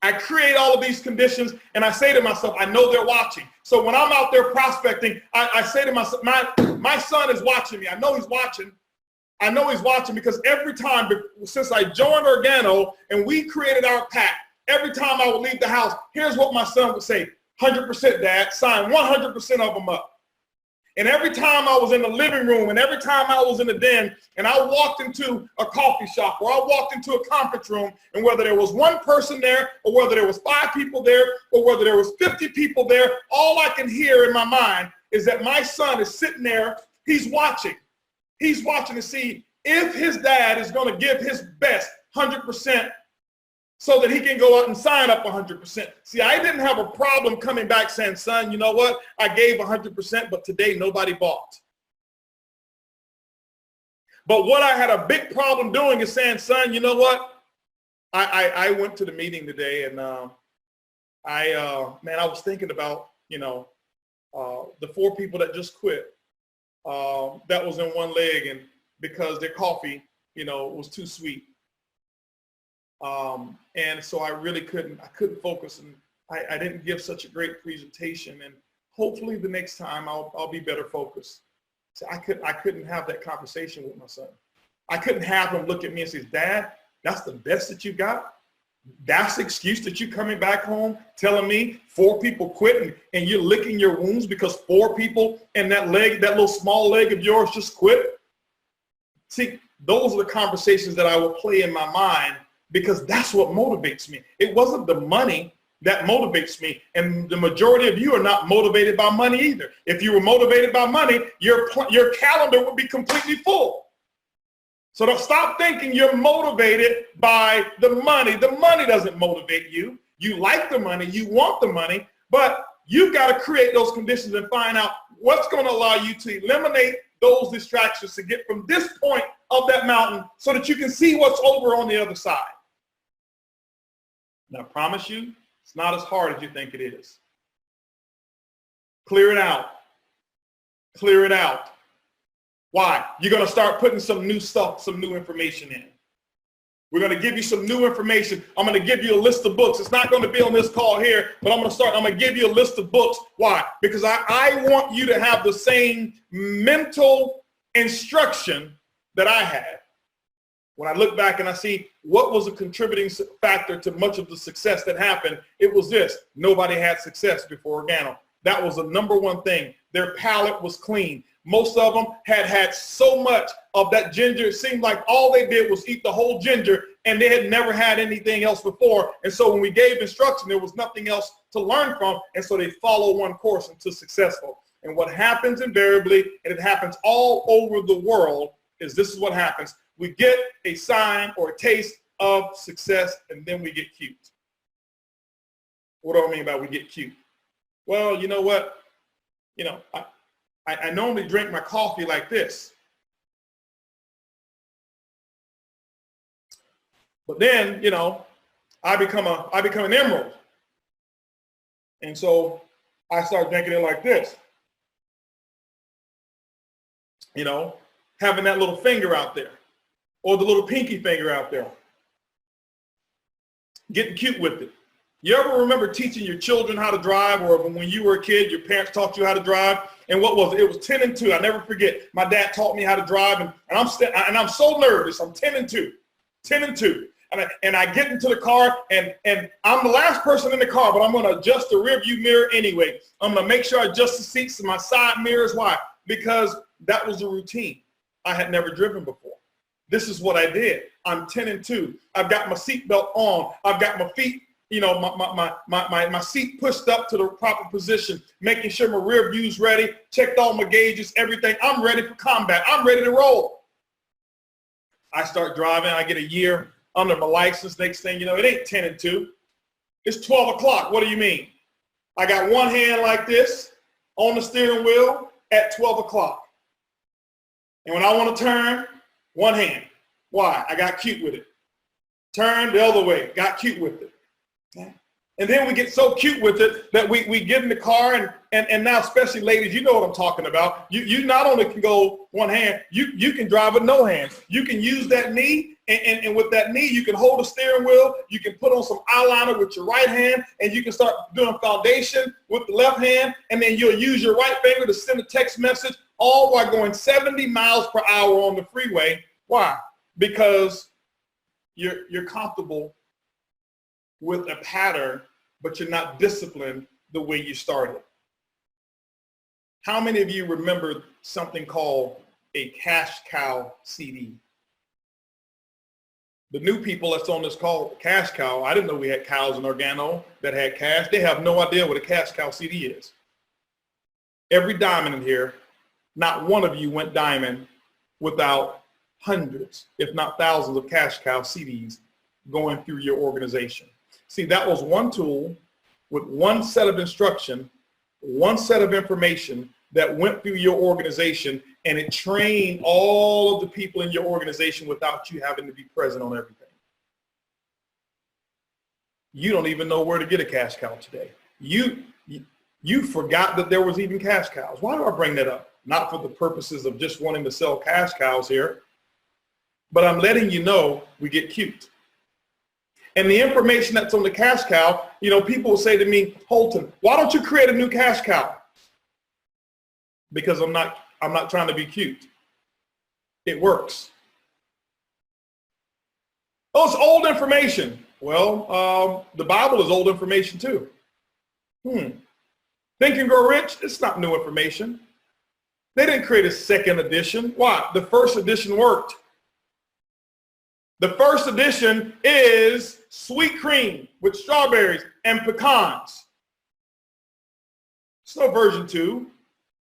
I create all of these conditions and I say to myself, I know they're watching. So when I'm out there prospecting, I say to myself, my son is watching me. I know he's watching. I know he's watching because every time since I joined Organo and we created our pack, every time I would leave the house, here's what my son would say: 100% dad, sign 100% of them up. And every time I was in the living room and every time I was in the den and I walked into a coffee shop or I walked into a conference room, and whether there was one person there or whether there was 5 people there or whether there was 50 people there, all I can hear in my mind is that my son is sitting there. He's watching. He's watching to see, if his dad is going to give his best 100% so that he can go out and sign up 100%. See, I didn't have a problem coming back saying, son, you know what? I gave 100%, but today nobody bought. But what I had a big problem doing is saying, son, you know what? I went to the meeting today, and man, I was thinking about, the 4 people that just quit. That was in one leg, and because their coffee, was too sweet. And so I really couldn't focus, and I didn't give such a great presentation, and hopefully the next time I'll be better focused. So I couldn't have that conversation with my son. I couldn't have him look at me and say, Dad, that's the best that you got? That's the excuse that you're coming back home telling me 4 people quit and you're licking your wounds because 4 people in that little small leg of yours just quit? See, those are the conversations that I will play in my mind, because that's what motivates me. It wasn't the money that motivates me. And the majority of you are not motivated by money either. If you were motivated by money, your calendar would be completely full. So don't stop thinking you're motivated by the money. The money doesn't motivate you. You like the money, you want the money, but you've got to create those conditions and find out what's going to allow you to eliminate those distractions to get from this point of that mountain so that you can see what's over on the other side. And I promise you, it's not as hard as you think it is. Clear it out. Clear it out. Why? You're going to start putting some new stuff, some new information in. We're going to give you some new information. I'm going to give you a list of books. It's not going to be on this call here, but I'm going to give you a list of books. Why? Because I want you to have the same mental instruction that I had. When I look back and I see what was a contributing factor to much of the success that happened, it was this: nobody had success before Organo. That was the #1 thing. Their palate was clean. Most of them had so much of that ginger, it seemed like all they did was eat the whole ginger, and they had never had anything else before. And so when we gave instruction, there was nothing else to learn from, and so they follow one course until successful. And what happens invariably, and it happens all over the world, is this is what happens. We get a sign or a taste of success, and then we get cute. What do I mean by we get cute? Well, you know what? I normally drink my coffee like this. But then, I become an emerald. And so I start drinking it like this. Having that little finger out there, or the little pinky finger out there. Getting cute with it. You ever remember teaching your children how to drive, or when you were a kid, your parents taught you how to drive? And what was it? It was 10 and 2. I never forget. My dad taught me how to drive, and I'm so nervous. I'm 10 and 2. 10 and 2. And I get into the car, and I'm the last person in the car, but I'm going to adjust the rearview mirror anyway. I'm going to make sure I adjust the seats and my side mirrors. Why? Because that was a routine. I had never driven before. This is what I did. I'm 10 and 2. I've got my seatbelt on. I've got my feet, my seat pushed up to the proper position, making sure my rear view's ready, checked all my gauges, everything. I'm ready for combat. I'm ready to roll. I start driving. I get a year under my license. Next thing you know, it ain't 10 and 2. It's 12 o'clock. What do you mean? I got one hand like this on the steering wheel at 12 o'clock. And when I want to turn, one hand. Why? I got cute with it. Turn the other way. Got cute with it. Okay. And then we get so cute with it that we get in the car, and now, especially ladies, you know what I'm talking about. You not only can go one hand, you can drive with no hands. You can use that knee, and with that knee, you can hold the steering wheel. You can put on some eyeliner with your right hand, and you can start doing foundation with the left hand, and then you'll use your right finger to send a text message, all while going 70 miles per hour on the freeway. Why? Because you're comfortable with a pattern, but you're not disciplined the way you started. How many of you remember something called a cash cow CD? The new people that's on this call, cash cow, I didn't know we had cows in Organo that had cash. They have no idea what a cash cow CD is. Every diamond in here, not one of you went diamond without hundreds, if not thousands of cash cow CDs going through your organization. See, that was one tool with one set of instruction, one set of information that went through your organization, and it trained all of the people in your organization without you having to be present on everything. You don't even know where to get a cash cow today. You forgot that there was even cash cows. Why do I bring that up? Not for the purposes of just wanting to sell cash cows here, but I'm letting you know we get cute. And the information that's on the cash cow, you know, people will say to me, Holton, why don't you create a new cash cow? Because I'm not trying to be cute. It works. Oh, it's old information. Well, the Bible is old information too. Think and Grow Rich, it's not new information. They didn't create a second edition. Why? The first edition worked. The first edition is sweet cream with strawberries and pecans. There's no version 2.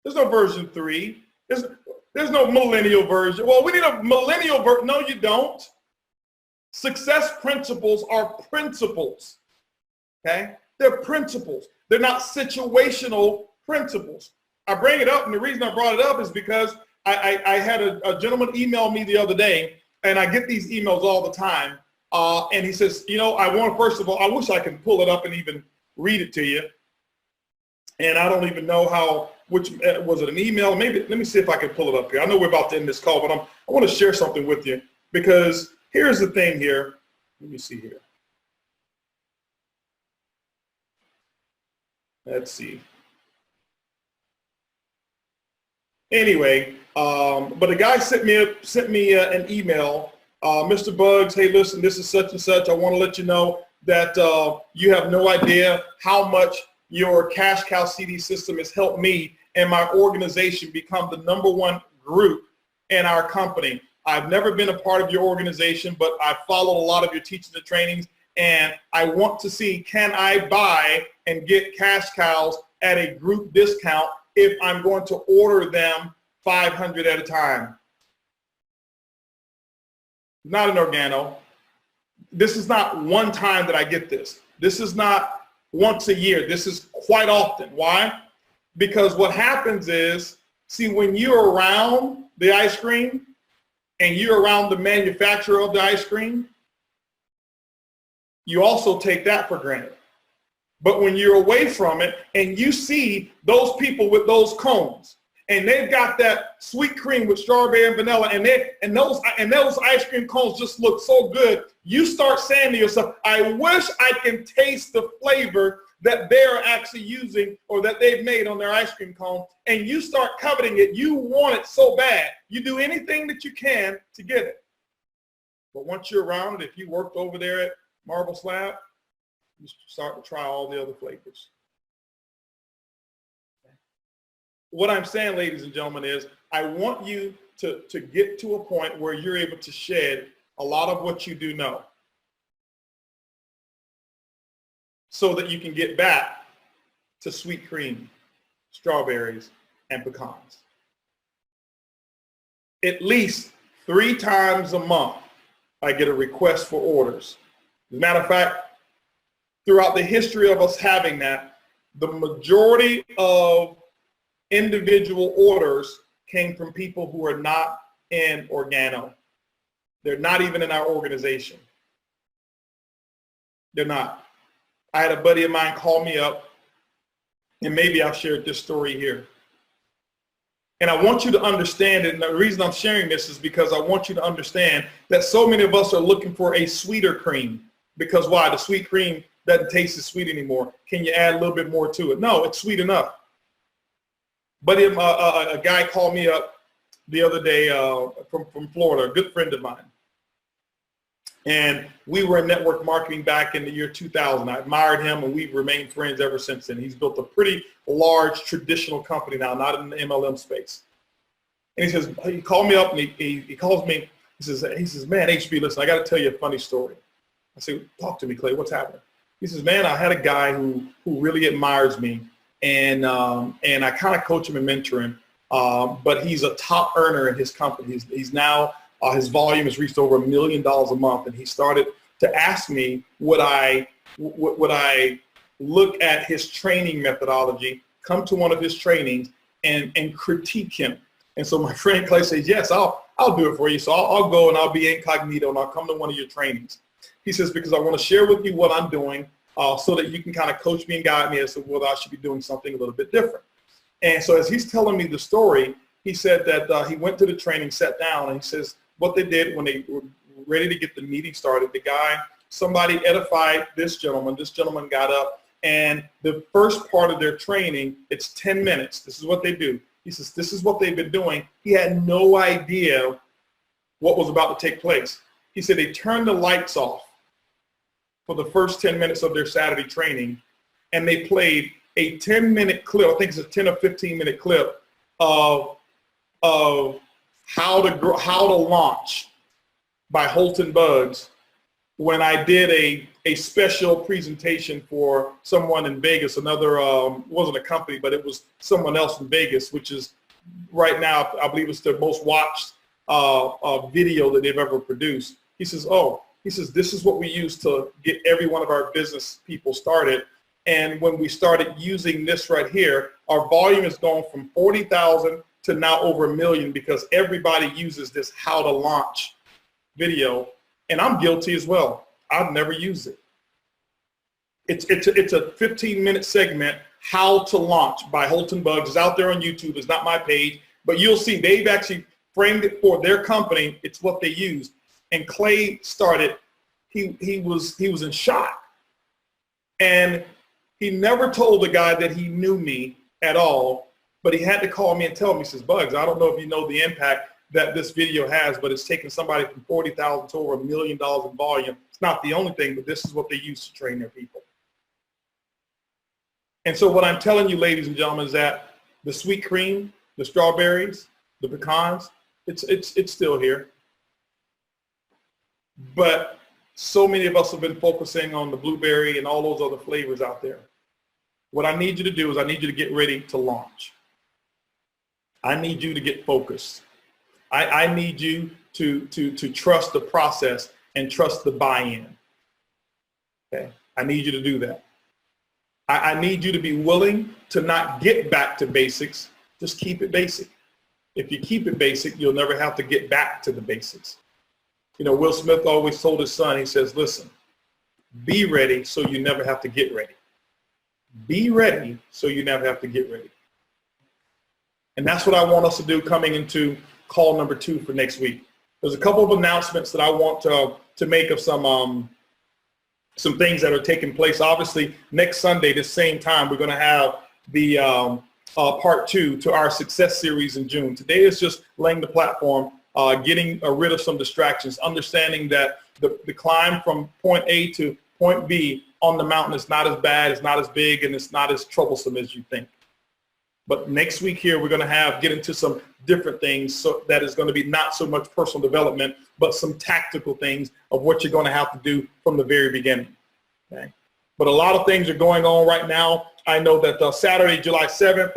There's no version 3. There's no millennial version. Well, we need a millennial version. No, you don't. Success principles are principles. Okay? They're principles. They're not situational principles. I bring it up, and the reason I brought it up is because I had a gentleman email me the other day, and I get these emails all the time, and he says, you know, first of all, I wish I could pull it up and even read it to you, and I don't even know how, was it an email? Maybe, let me see if I can pull it up here. I know we're about to end this call, but I want to share something with you, because here's the thing here. Let me see here. Let's see. Anyway, but a guy sent me an email. Mr. Bugs, hey, listen, this is such and such. I want to let you know that you have no idea how much your cash cow CD system has helped me and my organization become the #1 group in our company. I've never been a part of your organization, but I followed a lot of your teachings and trainings, and I want to see, can I buy and get cash cows at a group discount if I'm going to order them 500 at a time? Not an organo. This is not one time that I get this. This is not once a year. This is quite often. Why? Because what happens is, see, when you're around the ice cream and you're around the manufacturer of the ice cream, you also take that for granted. But when you're away from it and you see those people with those cones and they've got that sweet cream with strawberry and vanilla, and those ice cream cones just look so good, you start saying to yourself, I wish I can taste the flavor that they're actually using or that they've made on their ice cream cone, and you start coveting it. You want it so bad. You do anything that you can to get it. But once you're around it, if you worked over there at Marble Slab, you start to try all the other flavors. What I'm saying, ladies and gentlemen, is I want you to get to a point where you're able to shed a lot of what you do know, so that you can get back to sweet cream, strawberries, and pecans. At least 3 times a month, I get a request for orders. As a matter of fact, throughout the history of us having that, the majority of individual orders came from people who are not in Organo. They're not even in our organization. They're not. I had a buddy of mine call me up, and maybe I've shared this story here. And I want you to understand it, and the reason I'm sharing this is because I want you to understand that so many of us are looking for a sweeter cream. Because why? The sweet cream doesn't taste as sweet anymore. Can you add a little bit more to it? No, it's sweet enough. But a guy called me up the other day from Florida, a good friend of mine. And we were in network marketing back in the year 2000. I admired him, and we've remained friends ever since then. He's built a pretty large traditional company now, not in the MLM space. And he called me up, and he calls me. He says, man, HB, listen, I got to tell you a funny story. I say, talk to me, Clay. What's happening? He says, man, I had a guy who really admires me, and I kind of coach him and mentor him. But he's a top earner in his company. He's now His volume has reached over $1 million a month, and he started to ask me would I look at his training methodology, come to one of his trainings, and critique him. And so my friend Clay says, yes, I'll do it for you. So I'll go and I'll be incognito and I'll come to one of your trainings. He says, because I want to share with you what I'm doing so that you can kind of coach me and guide me as to whether I should be doing something a little bit different. And so as he's telling me the story, he said that he went to the training, sat down, and he says what they did when they were ready to get the meeting started, somebody edified this gentleman. This gentleman got up, and the first part of their training, it's 10 minutes. This is what they do. He says, this is what they've been doing. He had no idea what was about to take place. He said they turned the lights off for the first 10 minutes of their Saturday training, and they played a 10-minute clip. I think it's a 10 or 15-minute clip of how to launch by Holton Bugs when I did a special presentation for someone in Vegas. Another wasn't a company, but it was someone else in Vegas, which is right now I believe it's the most watched video that they've ever produced. He says, this is what we use to get every one of our business people started. And when we started using this right here, our volume has gone from 40,000 to now over 1 million because everybody uses this how to launch video. And I'm guilty as well. I've never used it. It's a 15-minute segment, How to Launch by Holton Bugs. It's out there on YouTube. It's not my page, but you'll see they've actually framed it for their company. It's what they use. And Clay started, he was in shock. And he never told the guy that he knew me at all, but he had to call me and tell me, he says, Bugs, I don't know if you know the impact that this video has, but it's taken somebody from 40,000 to over $1 million in volume. It's not the only thing, but this is what they use to train their people. And so what I'm telling you, ladies and gentlemen, is that the sweet cream, the strawberries, the pecans, it's still here. But so many of us have been focusing on the blueberry and all those other flavors out there. What I need you to do is I need you to get ready to launch. I need you to get focused. I need you to trust the process and trust the buy-in. Okay? I need you to do that. I need you to be willing to not get back to basics. Just keep it basic. If you keep it basic, you'll never have to get back to the basics. You know, Will Smith always told his son, he says, listen, be ready so you never have to get ready. Be ready so you never have to get ready. And that's what I want us to do coming into call number 2 for next week. There's a couple of announcements that I want to make of some things that are taking place. Obviously, next Sunday, the same time, we're going to have the part 2 to our success series in June. Today is just laying the platform, getting rid of some distractions, understanding that the climb from point A to point B on the mountain is not as bad, it's not as big, and it's not as troublesome as you think. But next week here, we're going to get into some different things so that is going to be not so much personal development, but some tactical things of what you're going to have to do from the very beginning. Okay? But a lot of things are going on right now. I know that Saturday, July 7th,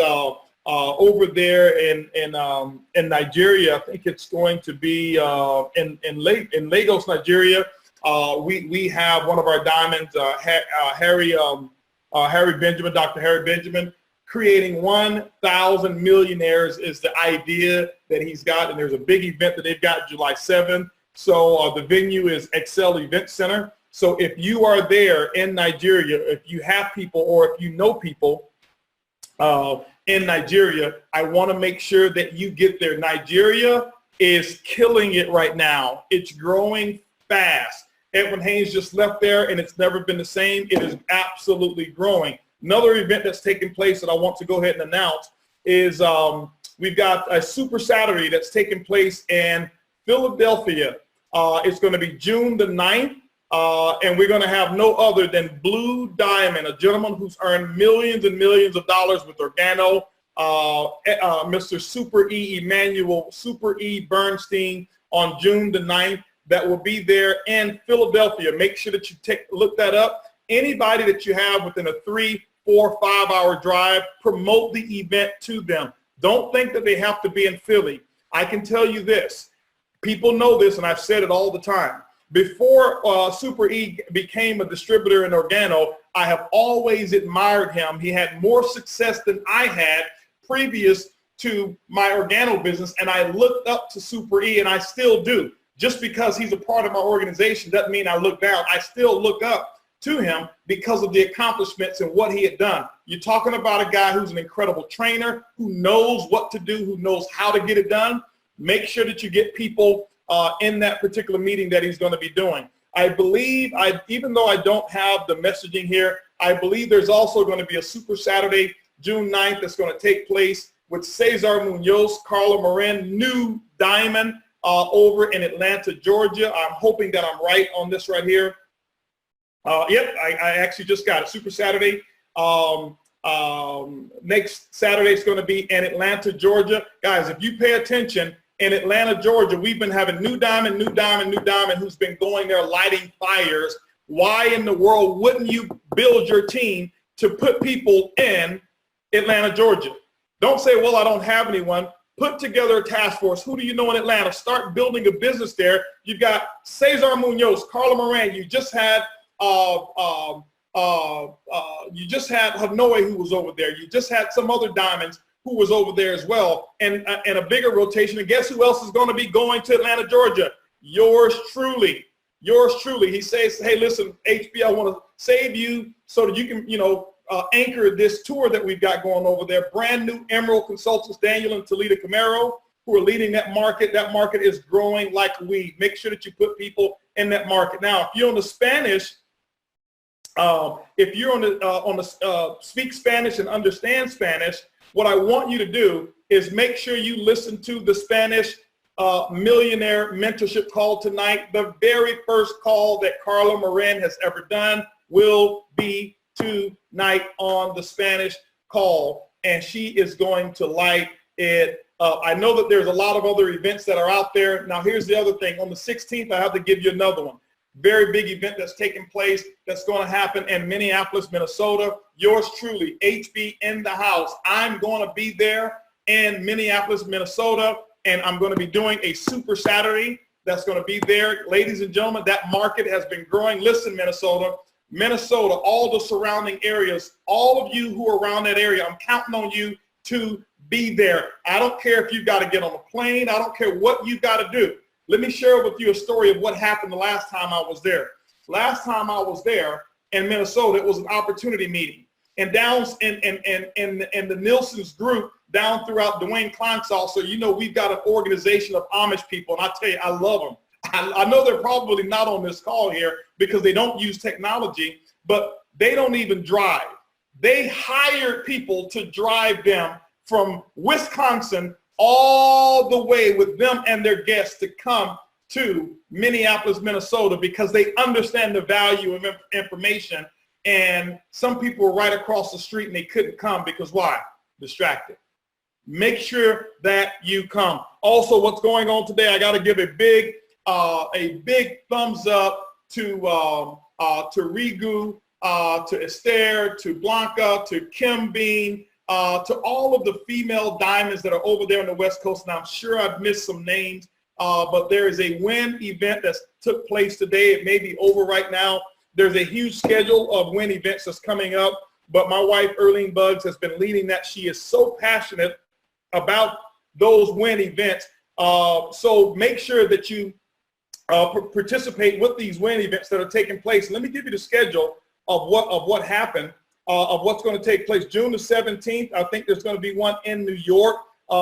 over there in Nigeria, I think it's going to be in Lagos, Nigeria. We have one of our diamonds, Harry Benjamin, Dr. Harry Benjamin, creating 1,000 millionaires is the idea that he's got, and there's a big event that they've got July 7th. So the venue is Excel Event Center. So if you are there in Nigeria, if you have people or if you know people in Nigeria, I want to make sure that you get there. Nigeria is killing it right now. It's growing fast. Edwin Haynes just left there, and it's never been the same. It is absolutely growing. Another event that's taking place that I want to go ahead and announce is we've got a Super Saturday that's taking place in Philadelphia. It's going to be June the 9th, and we're going to have no other than Blue Diamond, a gentleman who's earned millions and millions of dollars with Organo, Mr. Super E. Emmanuel, Super E. Bernstein on June the 9th. That will be there in Philadelphia. Make sure that you look that up. Anybody that you have within a 3, 4, 5 hour drive, promote the event to them. Don't think that they have to be in Philly. I can tell you this. People know this, and I've said it all the time. Before Super E became a distributor in Organo, I have always admired him. He had more success than I had previous to my Organo business, and I looked up to Super E, and I still do. Just because he's a part of my organization doesn't mean I look down. I still look up to him because of the accomplishments and what he had done. You're talking about a guy who's an incredible trainer, who knows what to do, who knows how to get it done. Make sure that you get people in that particular meeting that he's going to be doing. I believe, even though I don't have the messaging here, I believe there's also going to be a Super Saturday, June 9th, that's going to take place with Cesar Munoz, Carla Marin, new diamond over in Atlanta, Georgia. I'm hoping that I'm right on this right here. Yep, I actually just got it. Super Saturday. Next Saturday is going to be in Atlanta, Georgia. Guys, if you pay attention, in Atlanta, Georgia, we've been having new diamond who's been going there lighting fires. Why in the world wouldn't you build your team to put people in Atlanta, Georgia? Don't say, well, I don't have anyone. Put together a task force. Who do you know in Atlanta? Start building a business there. You've got Cesar Munoz, Carla Moran. You just had Hanoi, who was over there. You just had some other diamonds who was over there as well, and a bigger rotation. And guess who else is going to be going to Atlanta, Georgia? Yours truly. Yours truly. He says, hey, listen, HB, I want to save you so that you can, anchor this tour that we've got going over there. Brand new Emerald Consultants, Daniel and Talita Camaro, who are leading that market. That market is growing like weed. Make sure that you put people in that market. Now, if you're on the Spanish, if you're on the speak Spanish and understand Spanish, what I want you to do is make sure you listen to the Spanish Millionaire Mentorship call tonight. The very first call that Carla Moran has ever done will be tonight on the Spanish call, and she is going to light it up. I know that there's a lot of other events that are out there. Now, here's the other thing. On the 16th, I have to give you another one. Very big event that's taking place that's going to happen in Minneapolis, Minnesota. Yours truly, HB in the house. I'm going to be there in Minneapolis, Minnesota, and I'm going to be doing a Super Saturday that's going to be there. Ladies and gentlemen, that market has been growing. Listen, Minnesota, all the surrounding areas, all of you who are around that area, I'm counting on you to be there. I don't care if you've got to get on a plane. I don't care what you've got to do. Let me share with you a story of what happened the last time I was there. Last time I was there in Minnesota, it was an opportunity meeting. And down in the Nielsen's group, down throughout Dwayne Klein's also, we've got an organization of Amish people, and I tell you, I love them. I know they're probably not on this call here because they don't use technology, but they don't even drive. They hired people to drive them from Wisconsin all the way with them and their guests to come to Minneapolis, Minnesota, because they understand the value of information. And some people were right across the street and they couldn't come because why? Distracted. Make sure that you come. Also, what's going on today, I got to give a big thumbs up to Rigu, to Esther, to Blanca, to Kim Bean, to all of the female diamonds that are over there on the West Coast. And I'm sure I've missed some names, but there is a WIN event that took place today. It may be over right now. There's a huge schedule of WIN events that's coming up, but my wife, Erlene Buggs, has been leading that. She is so passionate about those WIN events. So make sure that you participate with these WIN events that are taking place. Let me give you the schedule of what happened. Of what's going to take place. June the 17th, I think there's going to be one in New York.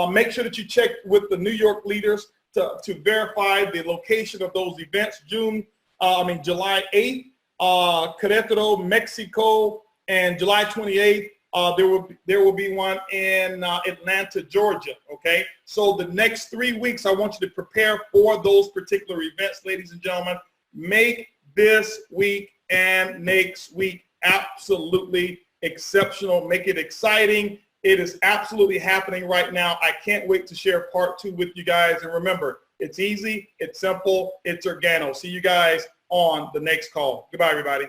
Make sure that you check with the New York leaders to verify the location of those events. July 8th, Querétaro, Mexico, and July 28th, there will be one in Atlanta, Georgia. Okay, so the next 3 weeks, I want you to prepare for those particular events, ladies and gentlemen. Make this week and next week absolutely exceptional. Make it exciting. It is absolutely happening right now. I can't wait to share part 2 with you guys. And remember, it's easy, it's simple, it's Organo. See you guys on the next call. Goodbye, everybody.